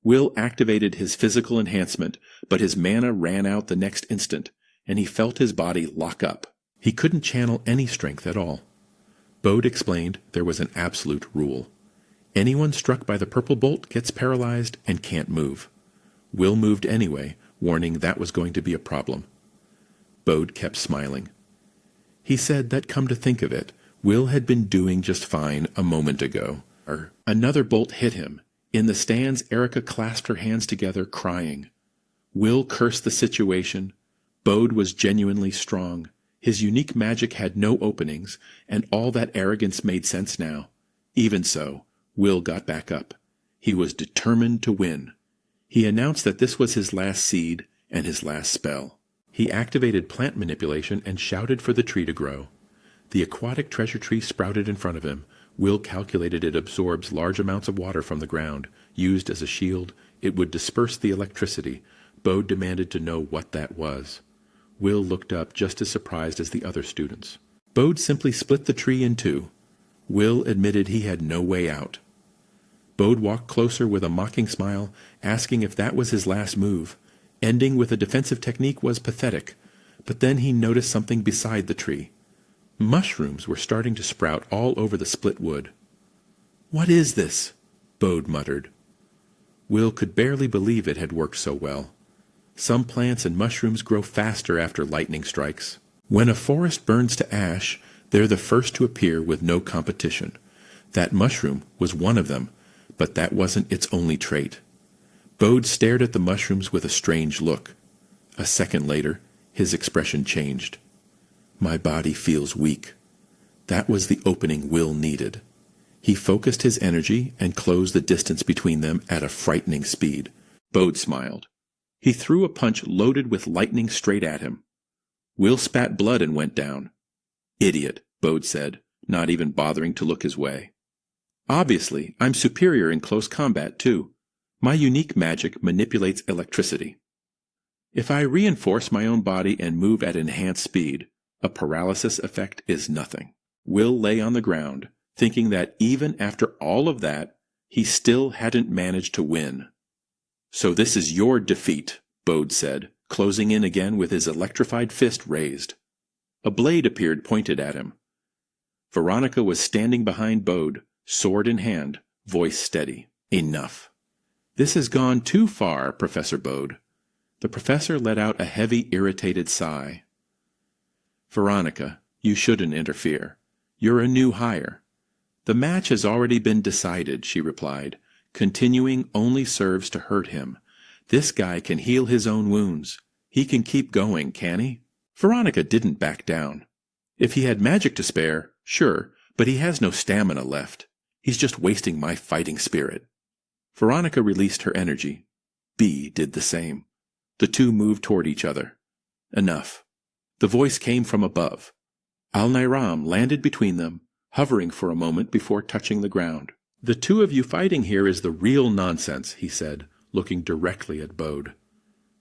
Will activated his physical enhancement, but his mana ran out the next instant, and he felt his body lock up. He couldn't channel any strength at all. Bode explained there was an absolute rule. Anyone struck by the purple bolt gets paralyzed and can't move. Will moved anyway, warning that was going to be a problem. Bode kept smiling. He said that, come to think of it, Will had been doing just fine a moment ago. Another bolt hit him. In the stands, Erica clasped her hands together, crying. Will cursed the situation. Bode was genuinely strong. His unique magic had no openings, and all that arrogance made sense now. Even so, Will got back up. He was determined to win. He announced that this was his last seed and his last spell. He activated plant manipulation and shouted for the tree to grow. The aquatic treasure tree sprouted in front of him. Will calculated it absorbs large amounts of water from the ground. Used as a shield, it would disperse the electricity. Bode demanded to know what that was. Will looked up just as surprised as the other students. Bode simply split the tree in 2. Will admitted he had no way out. Bode walked closer with a mocking smile, asking if that was his last move. Ending with a defensive technique was pathetic, but then he noticed something beside the tree. Mushrooms were starting to sprout all over the split wood. "What is this?" Bode muttered. Will could barely believe it had worked so well. Some plants and mushrooms grow faster after lightning strikes. When a forest burns to ash, they're the first to appear with no competition. That mushroom was one of them, but that wasn't its only trait. Bode stared at the mushrooms with a strange look. A second later, his expression changed. My body feels weak. That was the opening Will needed. He focused his energy and closed the distance between them at a frightening speed. Bode smiled. He threw a punch loaded with lightning straight at him. Will spat blood and went down. Idiot, Bode said, not even bothering to look his way. Obviously, I'm superior in close combat, too. My unique magic manipulates electricity. If I reinforce my own body and move at enhanced speed, a paralysis effect is nothing. Will lay on the ground, thinking that even after all of that, he still hadn't managed to win. So this is your defeat, Bode said, closing in again with his electrified fist raised. A blade appeared pointed at him. Veronica was standing behind Bode, sword in hand, voice steady. Enough. This has gone too far, Professor Bode. The professor let out a heavy, irritated sigh. Veronica, you shouldn't interfere. You're a new hire. The match has already been decided, she replied. Continuing only serves to hurt him. This guy can heal his own wounds. He can keep going, can he? Veronica didn't back down. If he had magic to spare, sure, but he has no stamina left. He's just wasting my fighting spirit. Veronica released her energy. B did the same. The two moved toward each other. Enough. The voice came from above. Al-Nairam landed between them, hovering for a moment before touching the ground. The two of you fighting here is the real nonsense, he said, looking directly at Bode.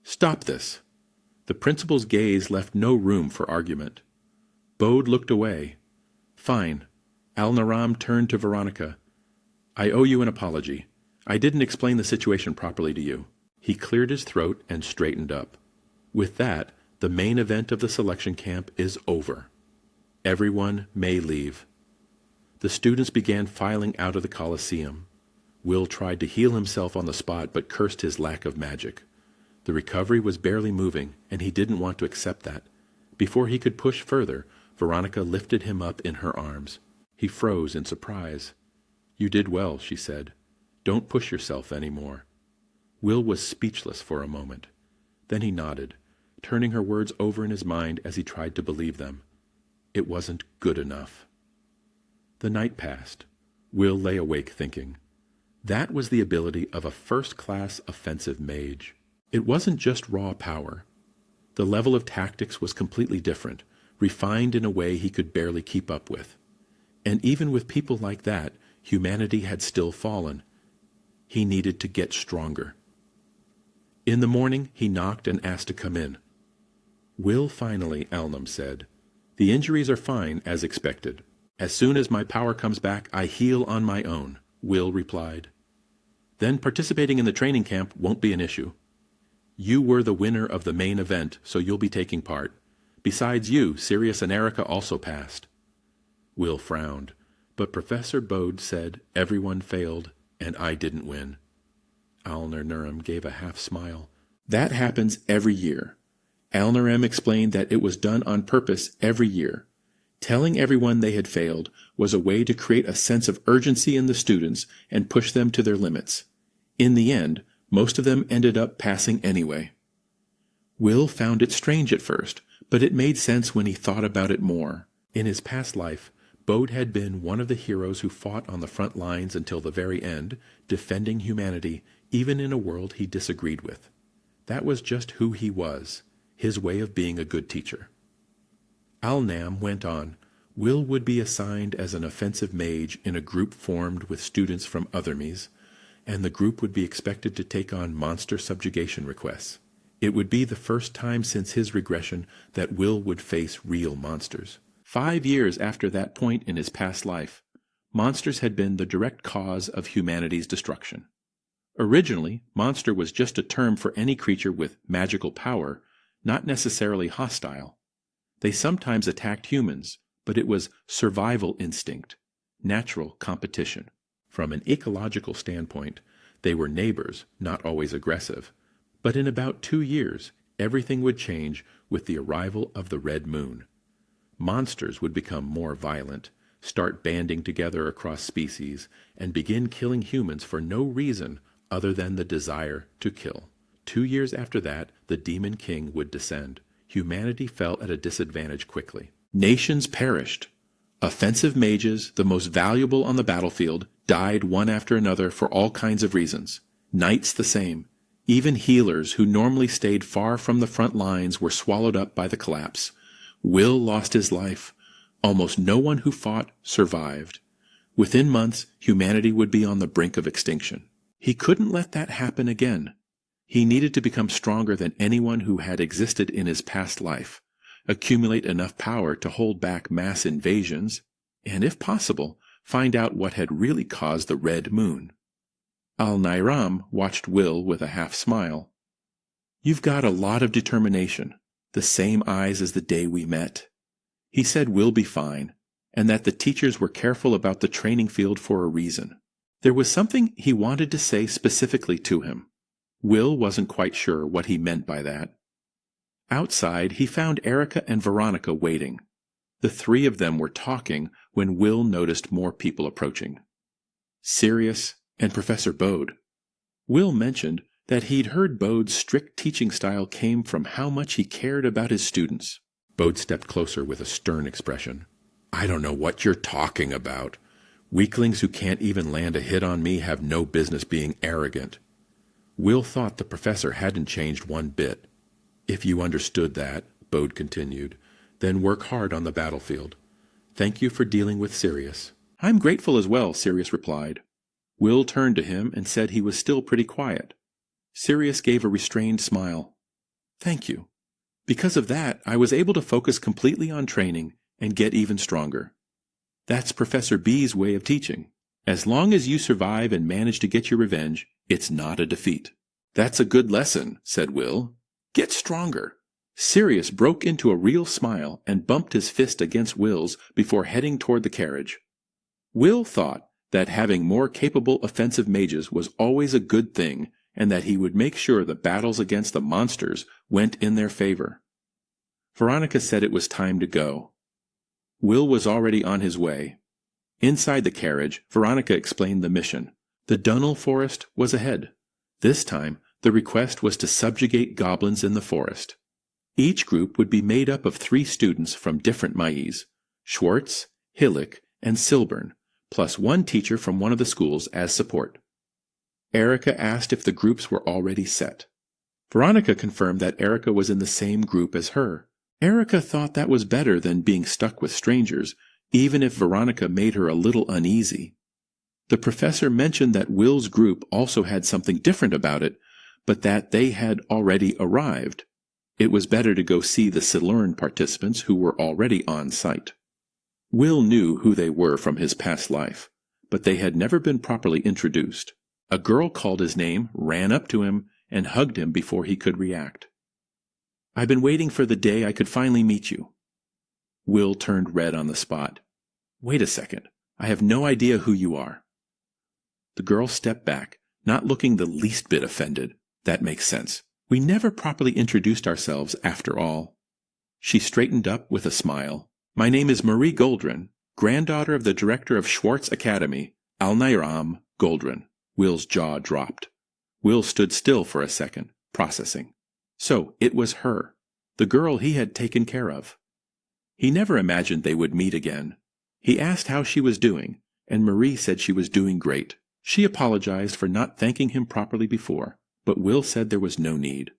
Stop this. The principal's gaze left no room for argument. Bode looked away. Fine. Al-Naram turned to Veronica. I owe you an apology. I didn't explain the situation properly to you. He cleared his throat and straightened up. With that, the main event of the selection camp is over. Everyone may leave. The students began filing out of the Coliseum. Will tried to heal himself on the spot but cursed his lack of magic. The recovery was barely moving, and he didn't want to accept that. Before he could push further, Veronica lifted him up in her arms. He froze in surprise. You did well, she said. Don't push yourself any more. Will was speechless for a moment. Then he nodded, turning her words over in his mind as he tried to believe them. It wasn't good enough. The night passed. Will lay awake thinking. That was the ability of a first-class offensive mage. It wasn't just raw power. The level of tactics was completely different, refined in a way he could barely keep up with. And even with people like that, humanity had still fallen. He needed to get stronger. In the morning, he knocked and asked to come in. Will finally, Alnum said. The injuries are fine, as expected. As soon as my power comes back, I heal on my own, Will replied. Then participating in the training camp won't be an issue. You were the winner of the main event, so you'll be taking part. Besides you, Sirius and Erica also passed. Will frowned, but Professor Bode said everyone failed, and I didn't win. Al-Naram gave a half smile. That happens every year. Al-Naram explained that it was done on purpose every year. Telling everyone they had failed was a way to create a sense of urgency in the students and push them to their limits. In the end, most of them ended up passing anyway. Will found it strange at first, but it made sense when he thought about it more. In his past life, Bode had been one of the heroes who fought on the front lines until the very end, defending humanity, even in a world he disagreed with. That was just who he was, his way of being a good teacher. Al-Nam went on. Will would be assigned as an offensive mage in a group formed with students from other Mies, and the group would be expected to take on monster subjugation requests. It would be the first time since his regression that Will would face real monsters. 5 years after that point in his past life, monsters had been the direct cause of humanity's destruction. Originally, monster was just a term for any creature with magical power, not necessarily hostile. They sometimes attacked humans, but it was survival instinct, natural competition. From an ecological standpoint, they were neighbors, not always aggressive. But in about 2 years, everything would change with the arrival of the Red Moon. Monsters would become more violent, start banding together across species, and begin killing humans for no reason other than the desire to kill. 2 years after that, the Demon King would descend. Humanity fell at a disadvantage quickly. Nations perished. Offensive mages, the most valuable on the battlefield, died one after another for all kinds of reasons. Knights the same. Even healers who normally stayed far from the front lines were swallowed up by the collapse. Will lost his life. Almost no one who fought survived. Within months, humanity would be on the brink of extinction. He couldn't let that happen again. He needed to become stronger than anyone who had existed in his past life, accumulate enough power to hold back mass invasions, and if possible, find out what had really caused the Red Moon. Al-Naram watched Will with a half smile. You've got a lot of determination, the same eyes as the day we met. He said we'll be fine, and that the teachers were careful about the training field for a reason. There was something he wanted to say specifically to him. Will wasn't quite sure what he meant by that. Outside, he found Erica and Veronica waiting. The three of them were talking when Will noticed more people approaching. Sirius and Professor Bode. Will mentioned that he'd heard Bode's strict teaching style came from how much he cared about his students. Bode stepped closer with a stern expression. I don't know what you're talking about. Weaklings who can't even land a hit on me have no business being arrogant. Will thought the professor hadn't changed one bit. If you understood that, Bode continued, then work hard on the battlefield. Thank you for dealing with Sirius. I'm grateful as well, Sirius replied. Will turned to him and said he was still pretty quiet. Sirius gave a restrained smile. Thank you. Because of that, I was able to focus completely on training and get even stronger. That's Professor B's way of teaching. As long as you survive and manage to get your revenge, it's not a defeat. That's a good lesson, said Will. Get stronger. Sirius broke into a real smile and bumped his fist against Will's before heading toward the carriage. Will thought that having more capable offensive mages was always a good thing, and that he would make sure the battles against the monsters went in their favor. Veronica said it was time to go. Will was already on his way. Inside the carriage, Veronica explained the mission. The Dunnel Forest was ahead. This time, the request was to subjugate goblins in the forest. Each group would be made up of 3 students from different Mayis, Schwarz, Hillick, and Silburn, plus 1 teacher from one of the schools as support. Erica asked if the groups were already set. Veronica confirmed that Erica was in the same group as her. Erica thought that was better than being stuck with strangers, even if Veronica made her a little uneasy. The professor mentioned that Will's group also had something different about it, but that they had already arrived. It was better to go see the Silurn participants who were already on site. Will knew who they were from his past life, but they had never been properly introduced. A girl called his name, ran up to him, and hugged him before he could react. "I've been waiting for the day I could finally meet you." Will turned red on the spot. "Wait a second. I have no idea who you are." The girl stepped back, not looking the least bit offended. "That makes sense. We never properly introduced ourselves, after all." She straightened up with a smile. "My name is Marie Goldrin, granddaughter of the director of Schwarz Academy, Alnairam Goldrin." Will's jaw dropped. Will stood still for a second, processing. So it was her, the girl he had taken care of. He never imagined they would meet again. He asked how she was doing, and Marie said she was doing great. She apologized for not thanking him properly before, but Will said there was no need.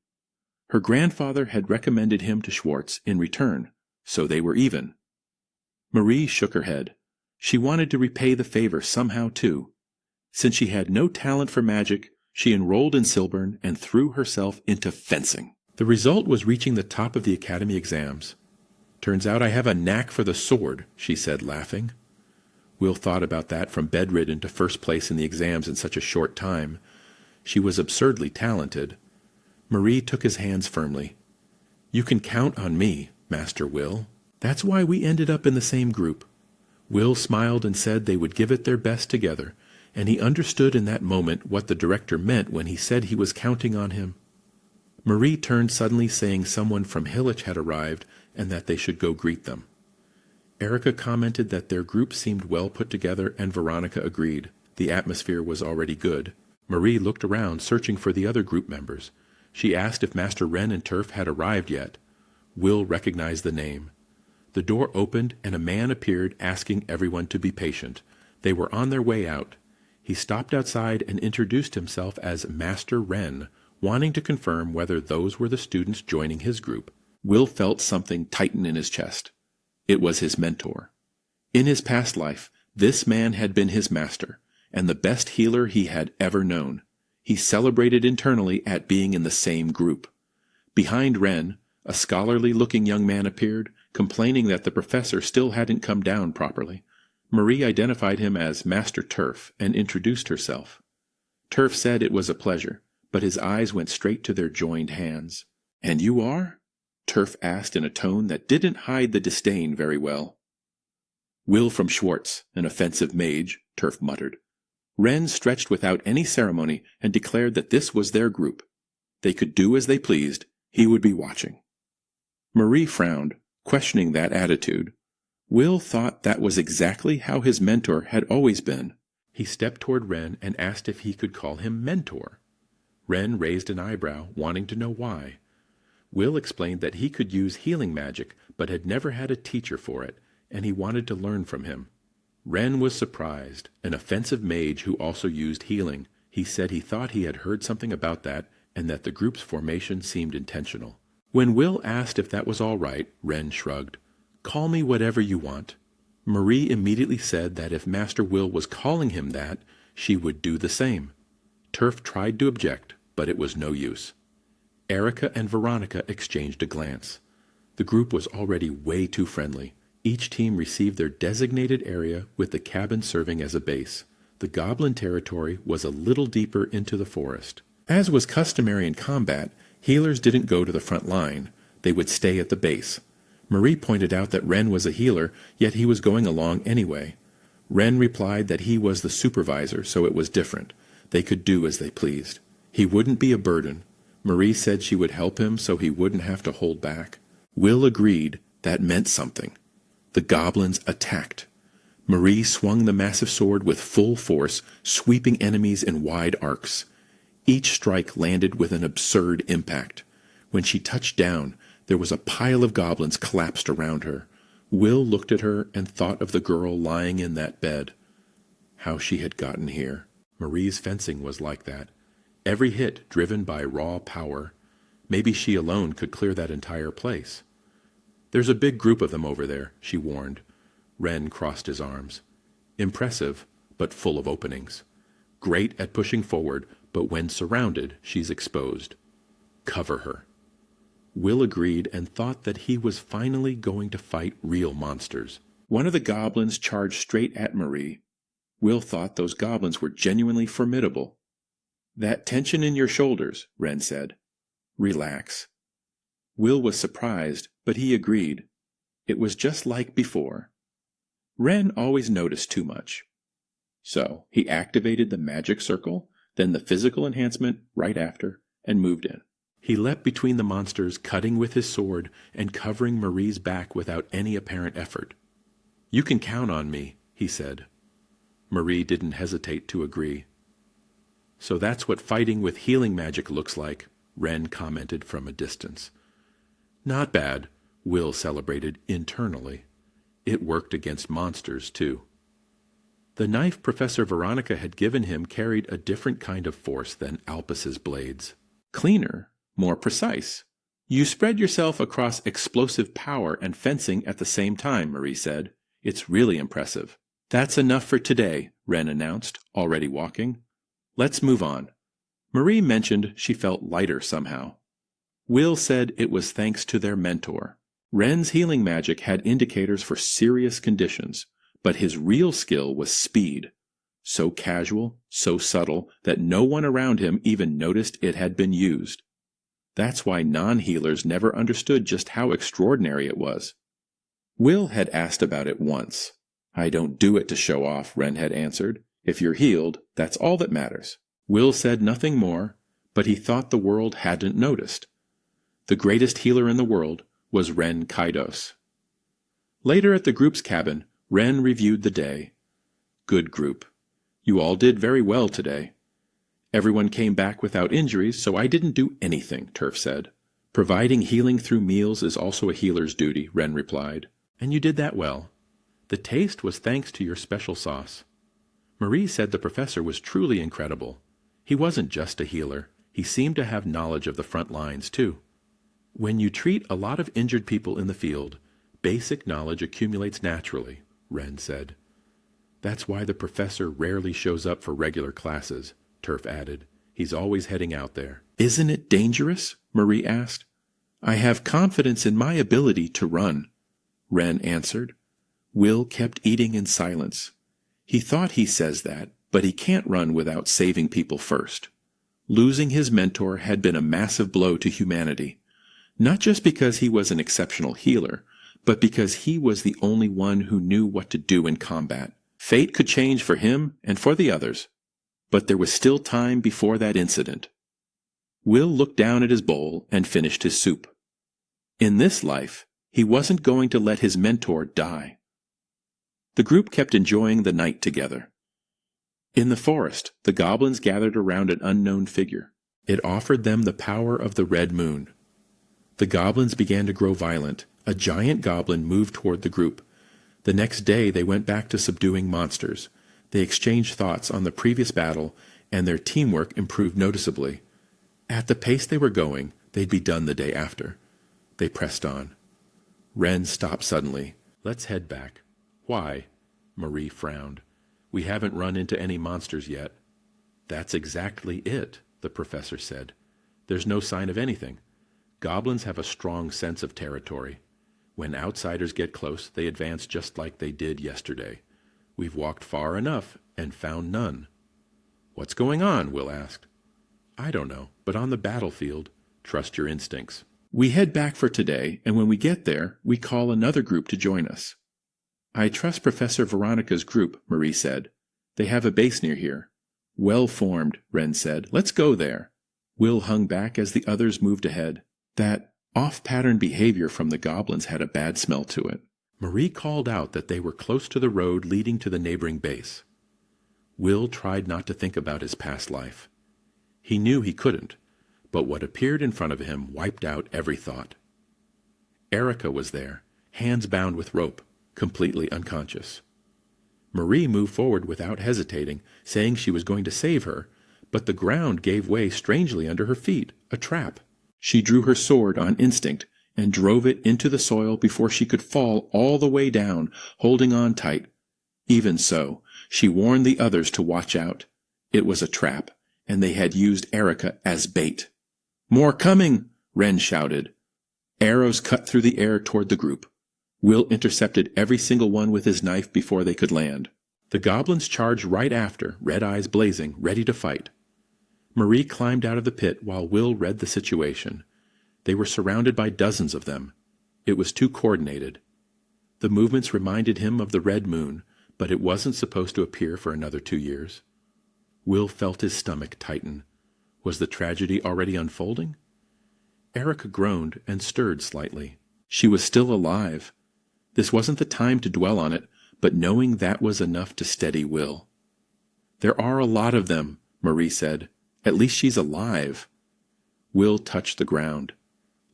Her grandfather had recommended him to Schwarz in return, so they were even. Marie shook her head. She wanted to repay the favor somehow, too. Since she had no talent for magic, she enrolled in Silburn and threw herself into fencing. The result was reaching the top of the academy exams. "Turns out I have a knack for the sword," she said, laughing. Will thought about that from bedridden to first place in the exams in such a short time. She was absurdly talented. Marie took his hands firmly. "You can count on me, Master Will. That's why we ended up in the same group." Will smiled and said they would give it their best together, and he understood in that moment what the director meant when he said he was counting on him. Marie turned suddenly, saying someone from Hillich had arrived and that they should go greet them. Erica commented that their group seemed well put together, and Veronica agreed. The atmosphere was already good. Marie looked around, searching for the other group members. She asked if Master Wren and Turf had arrived yet. Will recognized the name. The door opened, and a man appeared, asking everyone to be patient. They were on their way out. He stopped outside and introduced himself as Master Wren, wanting to confirm whether those were the students joining his group. Will felt something tighten in his chest. It was his mentor. In his past life, this man had been his master, and the best healer he had ever known. He celebrated internally at being in the same group. Behind Wren, a scholarly-looking young man appeared, complaining that the professor still hadn't come down properly. Marie identified him as Master Turf and introduced herself. Turf said it was a pleasure, but his eyes went straight to their joined hands. "And you are?" Turf asked in a tone that didn't hide the disdain very well. "Will from Schwarz, an offensive mage," Turf muttered. Wren stretched without any ceremony and declared that this was their group. They could do as they pleased. He would be watching. Marie frowned, questioning that attitude. Will thought that was exactly how his mentor had always been. He stepped toward Wren and asked if he could call him mentor. Wren raised an eyebrow, wanting to know why. Will explained that he could use healing magic, but had never had a teacher for it, and he wanted to learn from him. Wren was surprised. An offensive mage who also used healing. He said he thought he had heard something about that, and that the group's formation seemed intentional. When Will asked if that was all right, Wren shrugged. "Call me whatever you want." Marie immediately said that if Master Will was calling him that, she would do the same. Turf tried to object, but it was no use. Erica and Veronica exchanged a glance. The group was already way too friendly. Each team received their designated area with the cabin serving as a base. The goblin territory was a little deeper into the forest. As was customary in combat, healers didn't go to the front line. They would stay at the base. Marie pointed out that Ren was a healer, yet he was going along anyway. Ren replied that he was the supervisor, so it was different. They could do as they pleased. He wouldn't be a burden. Marie said she would help him so he wouldn't have to hold back. Will agreed that meant something. The goblins attacked. Marie swung the massive sword with full force, sweeping enemies in wide arcs. Each strike landed with an absurd impact. When she touched down, there was a pile of goblins collapsed around her. Will looked at her and thought of the girl lying in that bed. How she had gotten here. Marie's fencing was like that. Every hit driven by raw power. Maybe she alone could clear that entire place. There's a big group of them over there, she warned. Ren crossed his arms. Impressive, but full of openings. Great at pushing forward, but when surrounded, she's exposed. Cover her. Will agreed and thought that he was finally going to fight real monsters. One of the goblins charged straight at Marie. Will thought those goblins were genuinely formidable. That tension in your shoulders, Ren said. Relax. Will was surprised, but he agreed. It was just like before. Ren always noticed too much. So he activated the magic circle, then the physical enhancement right after, and moved in. He leapt between the monsters, cutting with his sword and covering Marie's back without any apparent effort. You can count on me, he said. Marie didn't hesitate to agree. So that's what fighting with healing magic looks like, Ren commented from a distance. Not bad, Will celebrated internally. It worked against monsters, too. The knife Professor Veronica had given him carried a different kind of force than Alpus's blades. Cleaner, more precise. You spread yourself across explosive power and fencing at the same time, Marie said. It's really impressive. That's enough for today, Ren announced, already walking. Let's move on. Marie mentioned she felt lighter somehow. Will said it was thanks to their mentor. Ren's healing magic had indicators for serious conditions, but his real skill was speed. So casual, so subtle, that no one around him even noticed it had been used. That's why non-healers never understood just how extraordinary it was. Will had asked about it once. I don't do it to show off, Ren had answered. If you're healed, that's all that matters. Will said nothing more, but he thought the world hadn't noticed. The greatest healer in the world was Ren Kaidos. Later at the group's cabin, Ren reviewed the day. Good group. You all did very well today. Everyone came back without injuries, so I didn't do anything, Turf said. Providing healing through meals is also a healer's duty, Ren replied. And you did that well. The taste was thanks to your special sauce. Marie said the professor was truly incredible. He wasn't just a healer. He seemed to have knowledge of the front lines, too. When you treat a lot of injured people in the field, basic knowledge accumulates naturally, Ren said. That's why the professor rarely shows up for regular classes, Turf added. He's always heading out there. Isn't it dangerous? Marie asked. I have confidence in my ability to run, Ren answered. Will kept eating in silence. He thought he says that, but he can't run without saving people first. Losing his mentor had been a massive blow to humanity. Not just because he was an exceptional healer, but because he was the only one who knew what to do in combat. Fate could change for him and for the others. But there was still time before that incident. Will looked down at his bowl and finished his soup. In this life, he wasn't going to let his mentor die. The group kept enjoying the night together. In the forest, the goblins gathered around an unknown figure. It offered them the power of the red moon. The goblins began to grow violent. A giant goblin moved toward the group. The next day they went back to subduing monsters. They exchanged thoughts on the previous battle, and their teamwork improved noticeably. At the pace they were going, they'd be done the day after. They pressed on. Ren stopped suddenly. Let's head back. Why? Marie frowned. We haven't run into any monsters yet. That's exactly it, the professor said. There's no sign of anything. Goblins have a strong sense of territory. When outsiders get close, they advance just like they did yesterday. We've walked far enough and found none. What's going on? Will asked. I don't know, but on the battlefield, trust your instincts. We head back for today, and when we get there, we call another group to join us. I trust Professor Veronica's group, Marie said. They have a base near here. Well formed, Wren said. Let's go there. Will hung back as the others moved ahead. That off-pattern behavior from the goblins had a bad smell to it. Marie called out that they were close to the road leading to the neighboring base. Will tried not to think about his past life. He knew he couldn't, but what appeared in front of him wiped out every thought. Erica was there, hands bound with rope, completely unconscious. Marie moved forward without hesitating, saying she was going to save her, but the ground gave way strangely under her feet, a trap. She drew her sword on instinct and drove it into the soil before she could fall all the way down, holding on tight. Even so, she warned the others to watch out. It was a trap, and they had used Erica as bait. "More coming!" Wren shouted. Arrows cut through the air toward the group. Will intercepted every single one with his knife before they could land. The goblins charged right after, red eyes blazing, ready to fight. Marie climbed out of the pit while Will read the situation. They were surrounded by dozens of them. It was too coordinated. The movements reminded him of the red moon, but it wasn't supposed to appear for another 2 years. Will felt his stomach tighten. Was the tragedy already unfolding? Erica groaned and stirred slightly. She was still alive. This wasn't the time to dwell on it, but knowing that was enough to steady Will. "There are a lot of them," Marie said. "At least she's alive." Will touched the ground.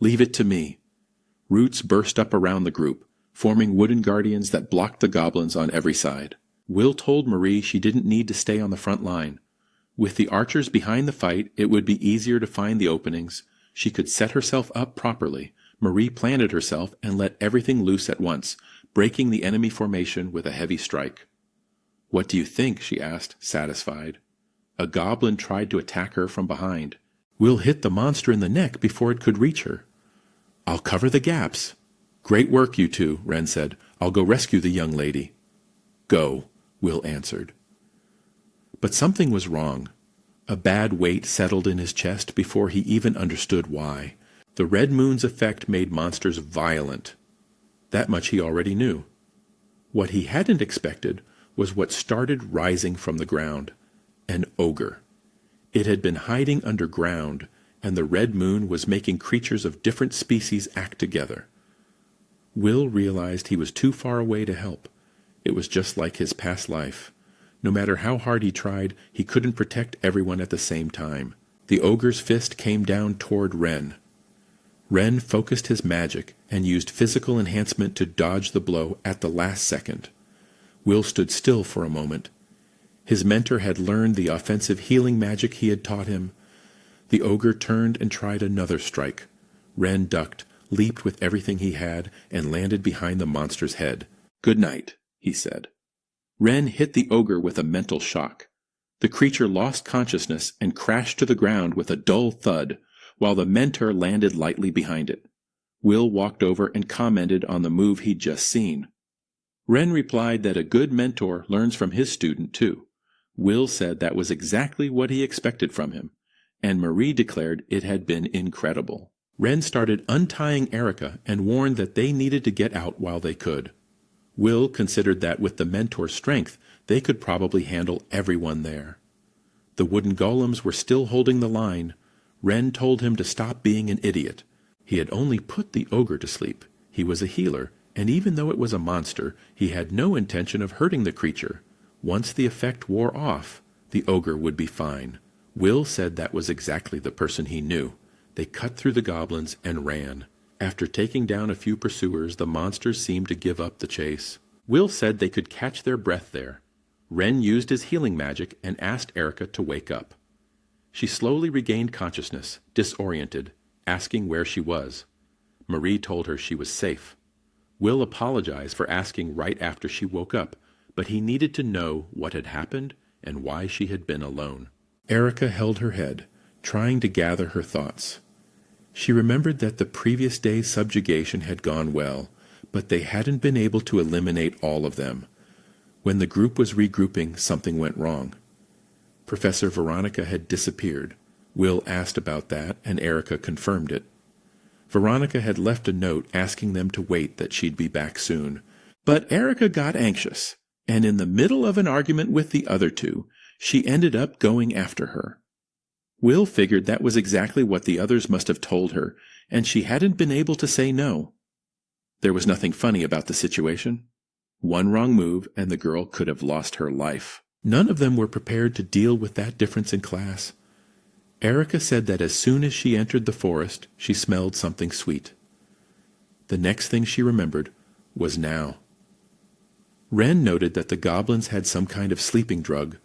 "Leave it to me." Roots burst up around the group, forming wooden guardians that blocked the goblins on every side. Will told Marie she didn't need to stay on the front line. With the archers behind the fight, it would be easier to find the openings. She could set herself up properly. Marie planted herself and let everything loose at once, breaking the enemy formation with a heavy strike. "What do you think?" she asked, satisfied. A goblin tried to attack her from behind. Will hit the monster in the neck before it could reach her. "I'll cover the gaps." "Great work, you two," Wren said. "I'll go rescue the young lady." "Go," Will answered. But something was wrong. A bad weight settled in his chest before he even understood why. The red moon's effect made monsters violent. That much he already knew. What he hadn't expected was what started rising from the ground. An ogre. It had been hiding underground, and the red moon was making creatures of different species act together. Will realized he was too far away to help. It was just like his past life. No matter how hard he tried, he couldn't protect everyone at the same time. The ogre's fist came down toward Wren. Wren focused his magic and used physical enhancement to dodge the blow at the last second. Will stood still for a moment. His mentor had learned the offensive healing magic he had taught him. The ogre turned and tried another strike. Wren ducked, leaped with everything he had, and landed behind the monster's head. "Good night," he said. Wren hit the ogre with a mental shock. The creature lost consciousness and crashed to the ground with a dull thud, while the mentor landed lightly behind it. Will walked over and commented on the move he'd just seen. Wren replied that a good mentor learns from his student, too. Will said that was exactly what he expected from him, and Marie declared it had been incredible. Wren started untying Erica and warned that they needed to get out while they could. Will considered that with the mentor's strength, they could probably handle everyone there. The wooden golems were still holding the line. Wren told him to stop being an idiot. He had only put the ogre to sleep. He was a healer, and even though it was a monster, he had no intention of hurting the creature. Once the effect wore off, the ogre would be fine. Will said that was exactly the person he knew. They cut through the goblins and ran. After taking down a few pursuers, the monsters seemed to give up the chase. Will said they could catch their breath there. Wren used his healing magic and asked Erica to wake up. She slowly regained consciousness, disoriented, asking where she was. Marie told her she was safe. Will apologized for asking right after she woke up, but he needed to know what had happened and why she had been alone. Erica held her head, trying to gather her thoughts. She remembered that the previous day's subjugation had gone well, but they hadn't been able to eliminate all of them. When the group was regrouping, something went wrong. Professor Veronica had disappeared. Will asked about that, and Erica confirmed it. Veronica had left a note asking them to wait, that she'd be back soon. But Erica got anxious, and in the middle of an argument with the other two, she ended up going after her. Will figured that was exactly what the others must have told her, and she hadn't been able to say no. There was nothing funny about the situation. One wrong move, and the girl could have lost her life. None of them were prepared to deal with that difference in class. Erica said that as soon as she entered the forest, she smelled something sweet. The next thing she remembered was now. Wren noted that the goblins had some kind of sleeping drug.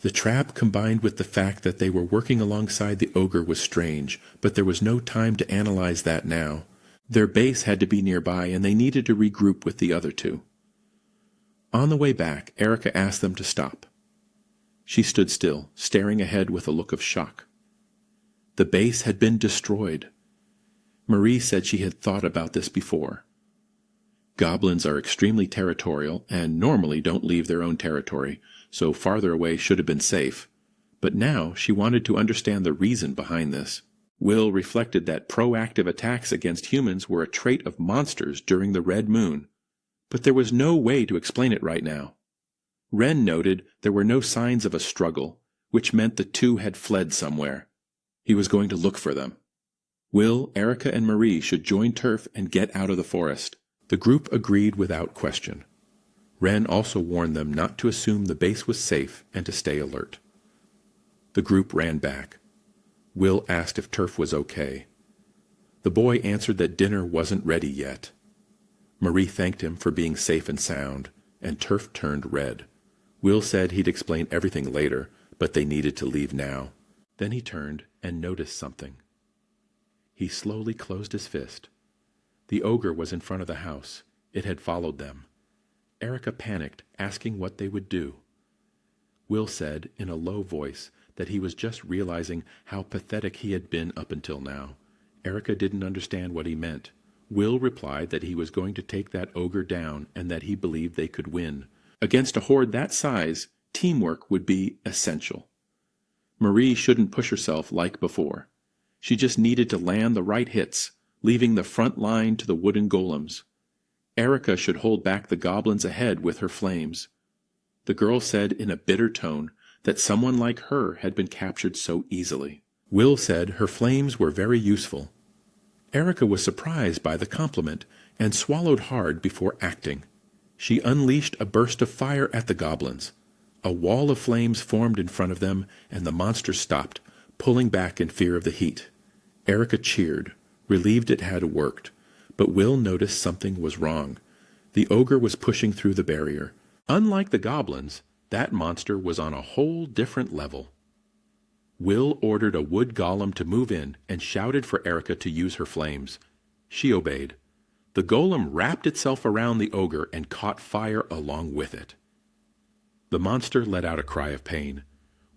The trap, combined with the fact that they were working alongside the ogre, was strange, but there was no time to analyze that now. Their base had to be nearby, and they needed to regroup with the other two. On the way back, Erica asked them to stop. She stood still, staring ahead with a look of shock. The base had been destroyed. Marie said she had thought about this before. Goblins are extremely territorial and normally don't leave their own territory, so farther away should have been safe. But now she wanted to understand the reason behind this. Will reflected that proactive attacks against humans were a trait of monsters during the Red Moon, but there was no way to explain it right now. Wren noted there were no signs of a struggle, which meant the two had fled somewhere. He was going to look for them. Will, Erica, and Marie should join Turf and get out of the forest. The group agreed without question. Wren also warned them not to assume the base was safe and to stay alert. The group ran back. Will asked if Turf was okay. The boy answered that dinner wasn't ready yet. Marie thanked him for being safe and sound, and Turf turned red. Will said he'd explain everything later, but they needed to leave now. Then he turned and noticed something. He slowly closed his fist. The ogre was in front of the house. It had followed them. Erica panicked, asking what they would do. Will said, in a low voice, that he was just realizing how pathetic he had been up until now. Erica didn't understand what he meant. Will replied that he was going to take that ogre down and that he believed they could win. Against a horde that size, teamwork would be essential. Marie shouldn't push herself like before. She just needed to land the right hits, leaving the front line to the wooden golems. Erica should hold back the goblins ahead with her flames. The girl said in a bitter tone that someone like her had been captured so easily. Will said her flames were very useful. Erica was surprised by the compliment and swallowed hard before acting. She unleashed a burst of fire at the goblins. A wall of flames formed in front of them, and the monster stopped, pulling back in fear of the heat. Erica cheered, relieved it had worked, but Will noticed something was wrong. The ogre was pushing through the barrier. Unlike the goblins, that monster was on a whole different level. Will ordered a wood golem to move in and shouted for Erica to use her flames. She obeyed. The golem wrapped itself around the ogre and caught fire along with it. The monster let out a cry of pain.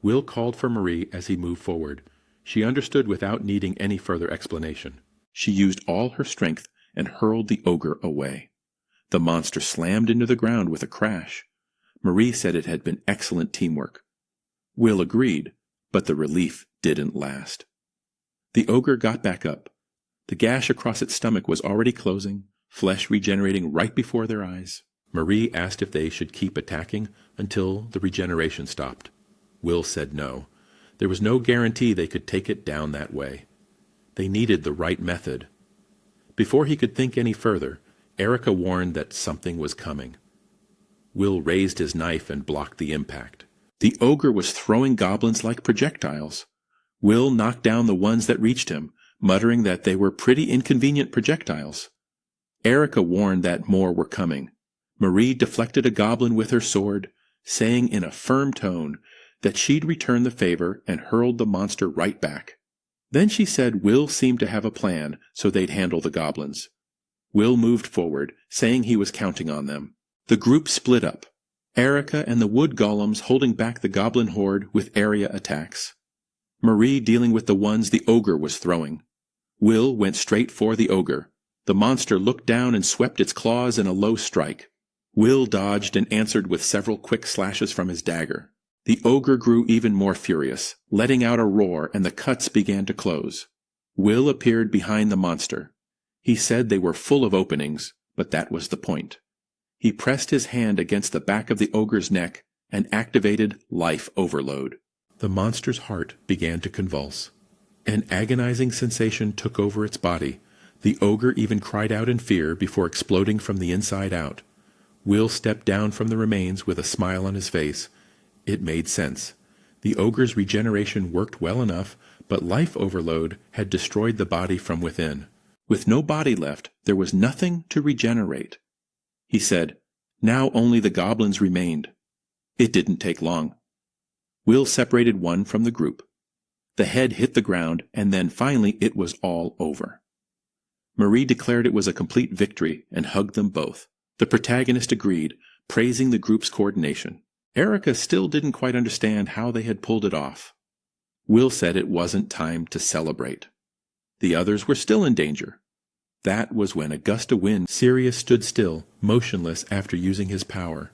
Will called for Marie as he moved forward. She understood without needing any further explanation. She used all her strength and hurled the ogre away. The monster slammed into the ground with a crash. Marie said it had been excellent teamwork. Will agreed, but the relief didn't last. The ogre got back up. The gash across its stomach was already closing, flesh regenerating right before their eyes. Marie asked if they should keep attacking until the regeneration stopped. Will said no. There was no guarantee they could take it down that way. They needed the right method. Before he could think any further, Erica warned that something was coming. Will raised his knife and blocked the impact. The ogre was throwing goblins like projectiles. Will knocked down the ones that reached him, muttering that they were pretty inconvenient projectiles. Erica warned that more were coming. Marie deflected a goblin with her sword, saying in a firm tone that she'd return the favor and hurled the monster right back. Then she said Will seemed to have a plan, so they'd handle the goblins. Will moved forward, saying he was counting on them. The group split up, Erica and the wood golems holding back the goblin horde with area attacks. Marie dealing with the ones the ogre was throwing. Will went straight for the ogre. The monster looked down and swept its claws in a low strike. Will dodged and answered with several quick slashes from his dagger. The ogre grew even more furious, letting out a roar, and the cuts began to close. Will appeared behind the monster. He said they were full of openings, but that was the point. He pressed his hand against the back of the ogre's neck and activated life overload. The monster's heart began to convulse. An agonizing sensation took over its body. The ogre even cried out in fear before exploding from the inside out. Will stepped down from the remains with a smile on his face. It made sense. The ogre's regeneration worked well enough, but life overload had destroyed the body from within. With no body left, there was nothing to regenerate. He said, "Now only the goblins remained." It didn't take long. Will separated one from the group. The head hit the ground, and then finally it was all over. Marie declared it was a complete victory and hugged them both. The protagonist agreed, praising the group's coordination. Erica still didn't quite understand how they had pulled it off. Will said it wasn't time to celebrate. The others were still in danger. That was when a gust of wind. Sirius stood still, motionless after using his power.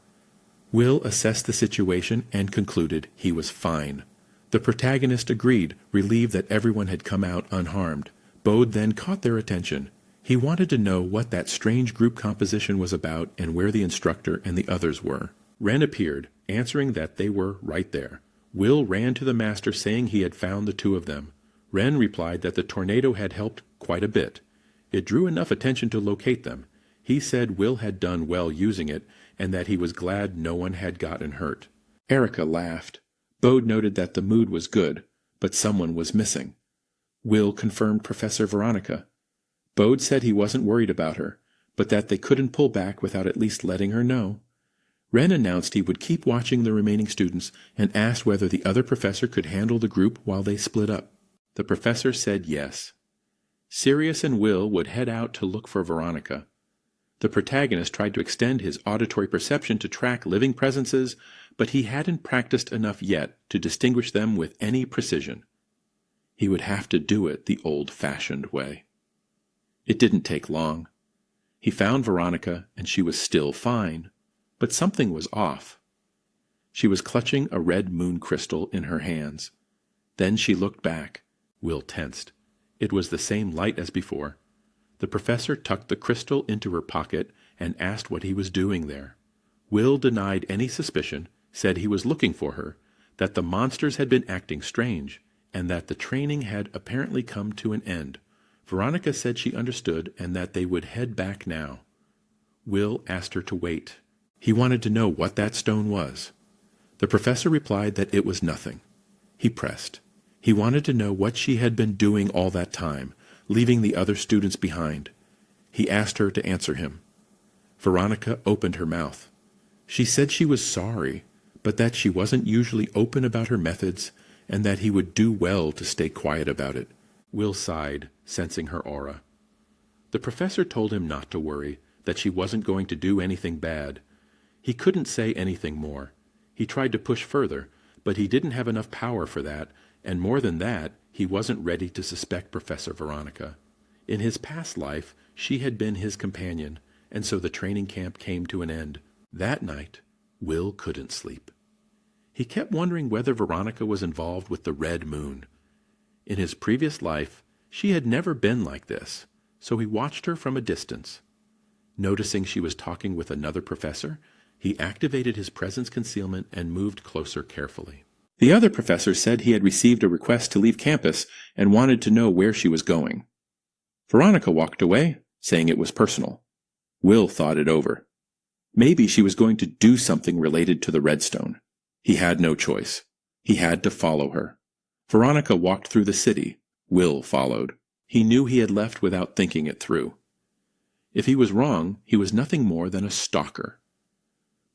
Will assessed the situation and concluded he was fine. The protagonist agreed, relieved that everyone had come out unharmed. Bode then caught their attention. He wanted to know what that strange group composition was about and where the instructor and the others were. Ren appeared, answering that they were right there. Will ran to the master saying he had found the two of them. Ren replied that the tornado had helped quite a bit. It drew enough attention to locate them. He said Will had done well using it and that he was glad no one had gotten hurt. Erica laughed. Bode noted that the mood was good, but someone was missing. Will confirmed Professor Veronica. Bode said he wasn't worried about her, but that they couldn't pull back without at least letting her know. Ren announced he would keep watching the remaining students and asked whether the other professor could handle the group while they split up. The professor said yes. Sirius and Will would head out to look for Veronica. The protagonist tried to extend his auditory perception to track living presences, but he hadn't practiced enough yet to distinguish them with any precision. He would have to do it the old-fashioned way. It didn't take long. He found Veronica, and she was still fine, but something was off. She was clutching a red moon crystal in her hands. Then she looked back. Will tensed. It was the same light as before. The professor tucked the crystal into her pocket and asked what he was doing there. Will denied any suspicion, said he was looking for her, that the monsters had been acting strange, and that the training had apparently come to an end. Veronica said she understood and that they would head back now. Will asked her to wait. He wanted to know what that stone was. The professor replied that it was nothing. He pressed. He wanted to know what she had been doing all that time, leaving the other students behind. He asked her to answer him. Veronica opened her mouth. She said she was sorry, but that she wasn't usually open about her methods, and that he would do well to stay quiet about it. Will sighed, sensing her aura. The professor told him not to worry, that she wasn't going to do anything bad. He couldn't say anything more. He tried to push further, but he didn't have enough power for that, and more than that, he wasn't ready to suspect Professor Veronica. In his past life, she had been his companion, and so the training camp came to an end. That night, Will couldn't sleep. He kept wondering whether Veronica was involved with the Red Moon. In his previous life, she had never been like this, so he watched her from a distance. Noticing she was talking with another professor, he activated his presence concealment and moved closer carefully. The other professor said he had received a request to leave campus and wanted to know where she was going. Veronica walked away, saying it was personal. Will thought it over. Maybe she was going to do something related to the redstone. He had no choice. He had to follow her. Veronica walked through the city. Will followed. He knew he had left without thinking it through. If he was wrong, he was nothing more than a stalker.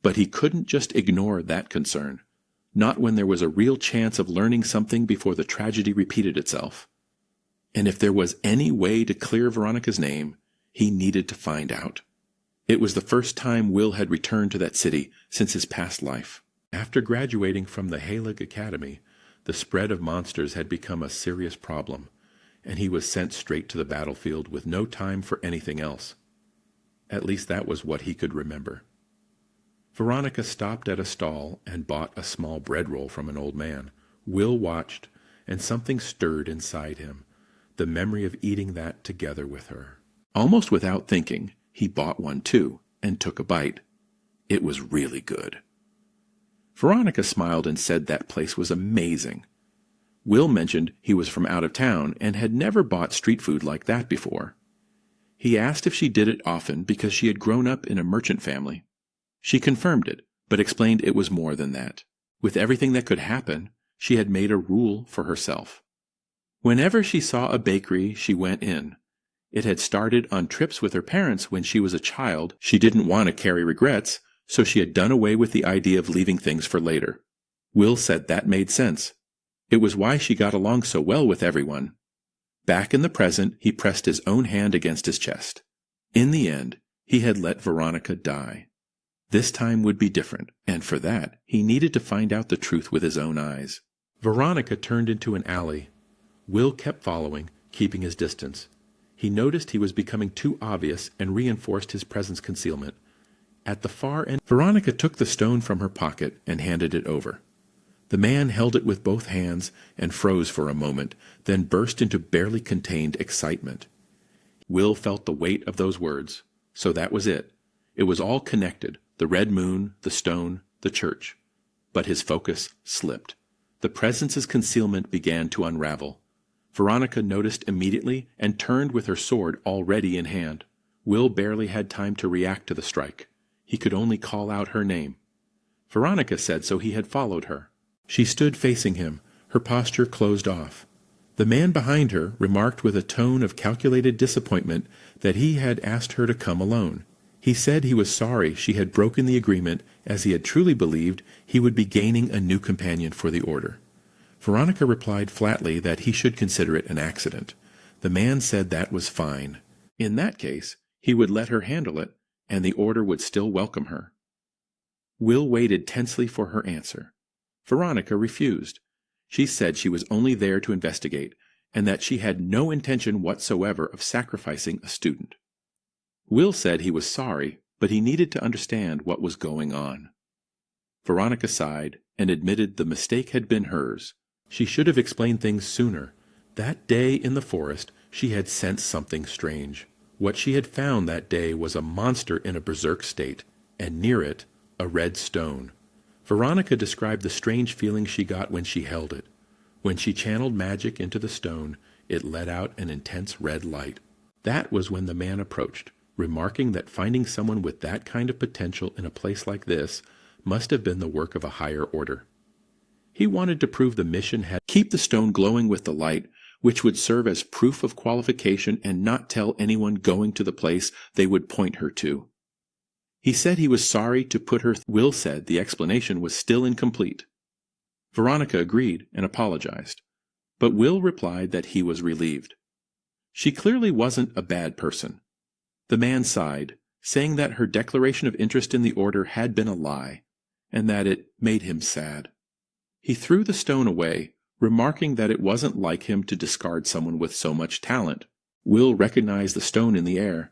But he couldn't just ignore that concern. Not when there was a real chance of learning something before the tragedy repeated itself. And if there was any way to clear Veronica's name, he needed to find out. It was the first time Will had returned to that city since his past life. After graduating from the Halig Academy, the spread of monsters had become a serious problem. and he was sent straight to the battlefield with no time for anything else. At least that was what he could remember. Veronica stopped at a stall and bought a small bread roll from an old man. Will watched, and something stirred inside him, the memory of eating that together with her. Almost without thinking, he bought one too, and took a bite. It was really good. Veronica smiled and said that place was amazing. Will mentioned he was from out of town and had never bought street food like that before. He asked if she did it often because she had grown up in a merchant family. She confirmed it, but explained it was more than that. With everything that could happen, she had made a rule for herself. Whenever she saw a bakery, she went in. It had started on trips with her parents when she was a child. She didn't want to carry regrets, so she had done away with the idea of leaving things for later. Will said that made sense. It was why she got along so well with everyone. Back in the present, he pressed his own hand against his chest. In the end, he had let Veronica die. This time would be different, and for that, he needed to find out the truth with his own eyes. Veronica turned into an alley. Will kept following, keeping his distance. He noticed he was becoming too obvious and reinforced his presence concealment. At the far end, Veronica took the stone from her pocket and handed it over. The man held it with both hands and froze for a moment, then burst into barely contained excitement. Will felt the weight of those words. So that was it. It was all connected, the red moon, the stone, the church. But his focus slipped. The presence's concealment began to unravel. Veronica noticed immediately and turned with her sword already in hand. Will barely had time to react to the strike. He could only call out her name. Veronica said so he had followed her. She stood facing him, her posture closed off. The man behind her remarked with a tone of calculated disappointment that he had asked her to come alone. He said he was sorry she had broken the agreement, as he had truly believed he would be gaining a new companion for the order. Veronica replied flatly that he should consider it an accident. The man said that was fine. In that case, he would let her handle it, and the order would still welcome her. Will waited tensely for her answer. Veronica refused. She said she was only there to investigate, and that she had no intention whatsoever of sacrificing a student. Will said he was sorry, but he needed to understand what was going on. Veronica sighed and admitted the mistake had been hers. She should have explained things sooner. That day in the forest, she had sensed something strange. What she had found that day was a monster in a berserk state, and near it, a red stone. Veronica described the strange feeling she got when she held it. When she channeled magic into the stone, it let out an intense red light. That was when the man approached, remarking that finding someone with that kind of potential in a place like this must have been the work of a higher order. He wanted to prove the mission had keep the stone glowing with the light, which would serve as proof of qualification and not tell anyone going to the place they would point her to. He said he was sorry to put her. Will said the explanation was still incomplete. Veronica agreed and apologized, but Will replied that he was relieved. She clearly wasn't a bad person. The man sighed, saying that her declaration of interest in the order had been a lie, and that it made him sad. He threw the stone away, remarking that it wasn't like him to discard someone with so much talent. Will recognized the stone in the air.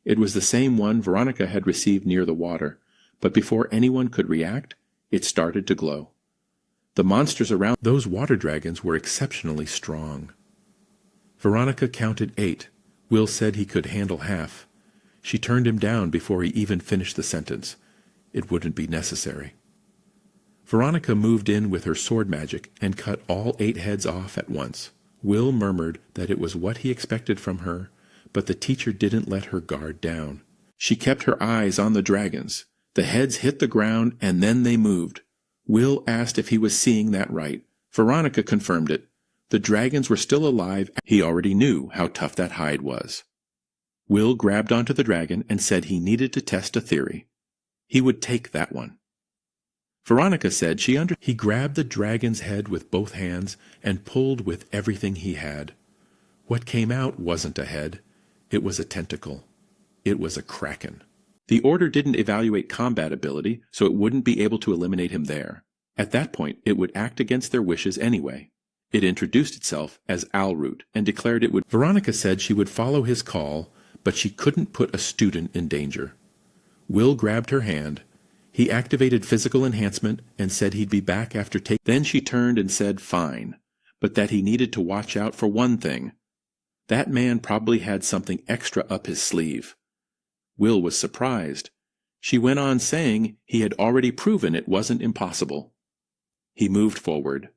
It was the same one Veronica had received near the water, but before anyone could react, it started to glow. The monsters around those water dragons were exceptionally strong. Veronica counted 8. Will said he could handle half. She turned him down before he even finished the sentence. It wouldn't be necessary. Veronica moved in with her sword magic and cut all 8 heads off at once. Will murmured that it was what he expected from her, but the teacher didn't let her guard down. She kept her eyes on the dragons. The heads hit the ground and then they moved. Will asked if he was seeing that right. Veronica confirmed it. The dragons were still alive. He already knew how tough that hide was. Will grabbed onto the dragon and said he needed to test a theory. He would take that one. Veronica said he grabbed the dragon's head with both hands and pulled with everything he had. What came out wasn't a head. It was a tentacle. It was a kraken. The order didn't evaluate combat ability, so it wouldn't be able to eliminate him there. At that point, it would act against their wishes anyway. It introduced itself as Alroot and declared it would. Veronica said she would follow his call, but she couldn't put a student in danger. Will grabbed her hand. He activated physical enhancement and said he'd be back after taking. Then she turned and said fine, but that he needed to watch out for one thing. That man probably had something extra up his sleeve. Will was surprised. She went on saying he had already proven it wasn't impossible. He moved forward.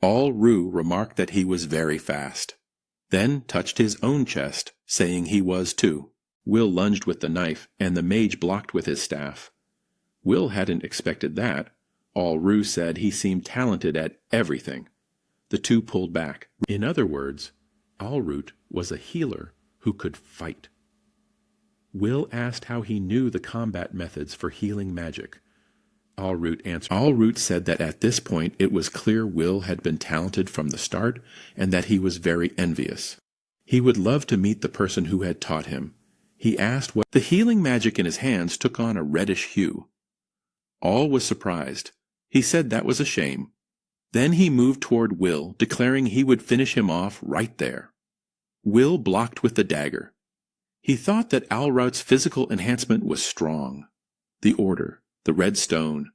All Rue remarked that he was very fast, then touched his own chest, saying he was too. Will lunged with the knife, and the mage blocked with his staff. Will hadn't expected that. All Rue said he seemed talented at everything. The two pulled back. In other words, Alroot was a healer who could fight. Will asked how he knew the combat methods for healing magic. Alroot answered. Alroot said that at this point it was clear Will had been talented from the start and that he was very envious. He would love to meet the person who had taught him. He asked what the healing magic in his hands took on a reddish hue. All was surprised. He said that was a shame. Then he moved toward Will, declaring he would finish him off right there. Will blocked with the dagger. He thought that Alroot's physical enhancement was strong. The order, the red stone,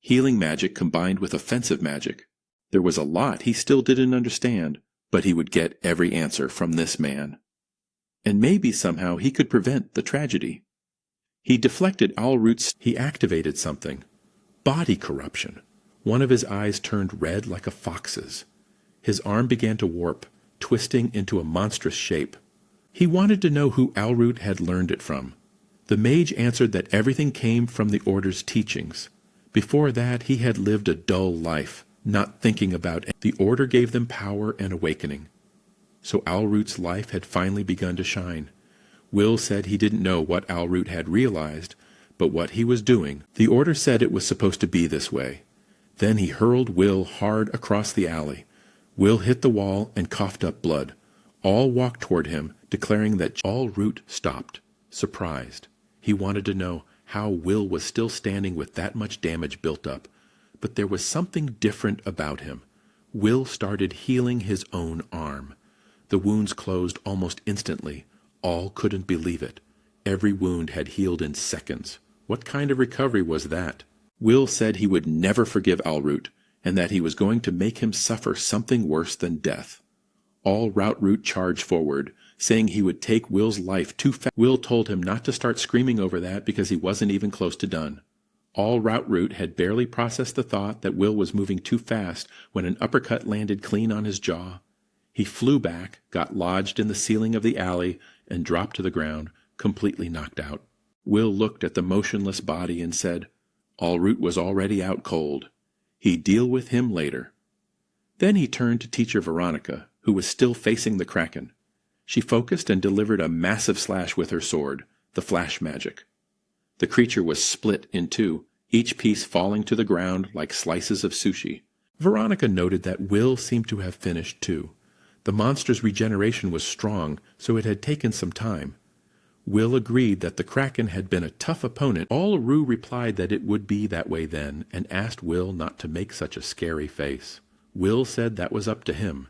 healing magic combined with offensive magic. There was a lot he still didn't understand, but he would get every answer from this man. And maybe somehow he could prevent the tragedy. He deflected Alroot's. He activated something. Body corruption. One of his eyes turned red like a fox's. His arm began to warp, twisting into a monstrous shape. He wanted to know who Alroot had learned it from. The mage answered that everything came from the Order's teachings. Before that, he had lived a dull life, not thinking about it. The Order gave them power and awakening. So Alroot's life had finally begun to shine. Will said he didn't know what Alroot had realized, but what he was doing. The Order said it was supposed to be this way. Then he hurled Will hard across the alley. Will hit the wall and coughed up blood. All walked toward him, declaring that Alroot stopped, surprised. He wanted to know how Will was still standing with that much damage built up. But there was something different about him. Will started healing his own arm. The wounds closed almost instantly. All couldn't believe it. Every wound had healed in seconds. What kind of recovery was that? Will said he would never forgive Alroot, and that he was going to make him suffer something worse than death. Alroot charged forward, saying he would take Will's life too fast. Will told him not to start screaming over that because he wasn't even close to done. Alroot had barely processed the thought that Will was moving too fast when an uppercut landed clean on his jaw. He flew back, got lodged in the ceiling of the alley, and dropped to the ground, completely knocked out. Will looked at the motionless body and said, Alroot was already out cold. He'd deal with him later. Then he turned to teacher Veronica, who was still facing the Kraken. She focused and delivered a massive slash with her sword, the flash magic. The creature was split in two, each piece falling to the ground like slices of sushi. Veronica noted that Will seemed to have finished too. The monster's regeneration was strong, so it had taken some time. Will agreed that the Kraken had been a tough opponent. All Rue replied that it would be that way then, and asked Will not to make such a scary face. Will said that was up to him.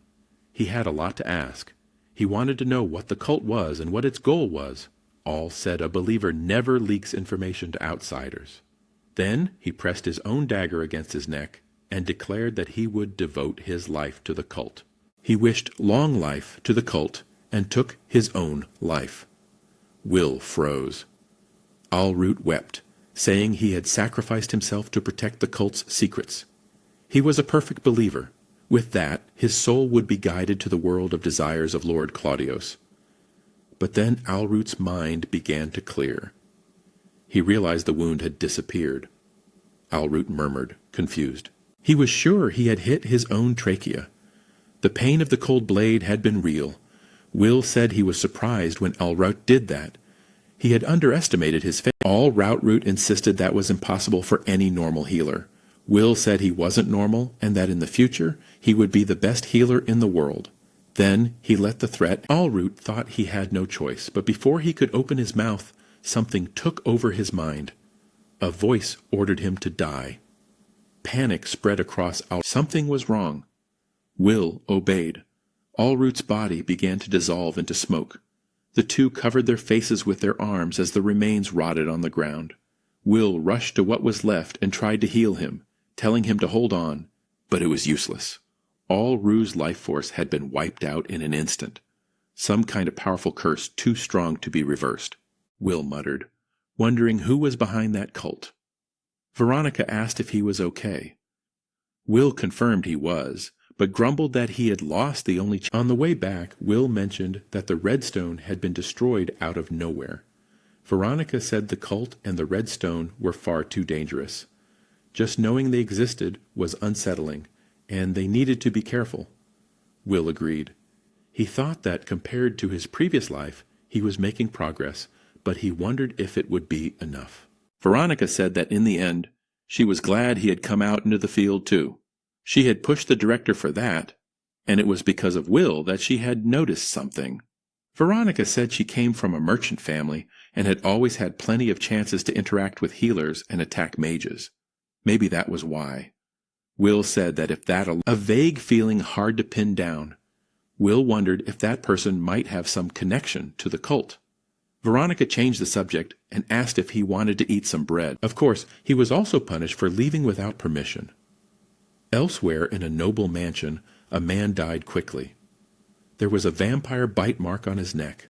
He had a lot to ask. He wanted to know what the cult was and what its goal was. All said a believer never leaks information to outsiders. Then he pressed his own dagger against his neck and declared that he would devote his life to the cult. He wished long life to the cult and took his own life. Will froze. Alroot wept, saying he had sacrificed himself to protect the cult's secrets. He was a perfect believer. With that, his soul would be guided to the world of desires of Lord Claudius. But then Alroot's mind began to clear. He realized the wound had disappeared. Alroot murmured, confused. He was sure he had hit his own trachea. The pain of the cold blade had been real. Will said he was surprised when Alroot did that. He had underestimated his fate. Alroot insisted that was impossible for any normal healer. Will said he wasn't normal and that in the future he would be the best healer in the world. Then he let the threat. Alroot thought he had no choice, but before he could open his mouth, something took over his mind. A voice ordered him to die. Panic spread across Something was wrong. Will obeyed. Allroot's body began to dissolve into smoke. The two covered their faces with their arms as the remains rotted on the ground. Will rushed to what was left and tried to heal him, telling him to hold on, but it was useless. All Rue's life force had been wiped out in an instant. Some kind of powerful curse too strong to be reversed, Will muttered, wondering who was behind that cult. Veronica asked if he was okay. Will confirmed he was, but grumbled that he had lost the only On the way back, Will mentioned that the redstone had been destroyed out of nowhere. Veronica said the cult and the redstone were far too dangerous. Just knowing they existed was unsettling, and they needed to be careful. Will agreed. He thought that compared to his previous life, he was making progress, but he wondered if it would be enough. Veronica said that in the end, she was glad he had come out into the field too. She had pushed the director for that, and it was because of Will that she had noticed something. Veronica said she came from a merchant family and had always had plenty of chances to interact with healers and attack mages. Maybe that was why. Will said that if that a vague feeling hard to pin down, Will wondered if that person might have some connection to the cult. Veronica changed the subject and asked if he wanted to eat some bread. Of course, he was also punished for leaving without permission. Elsewhere in a noble mansion, a man died quickly. There was a vampire bite mark on his neck.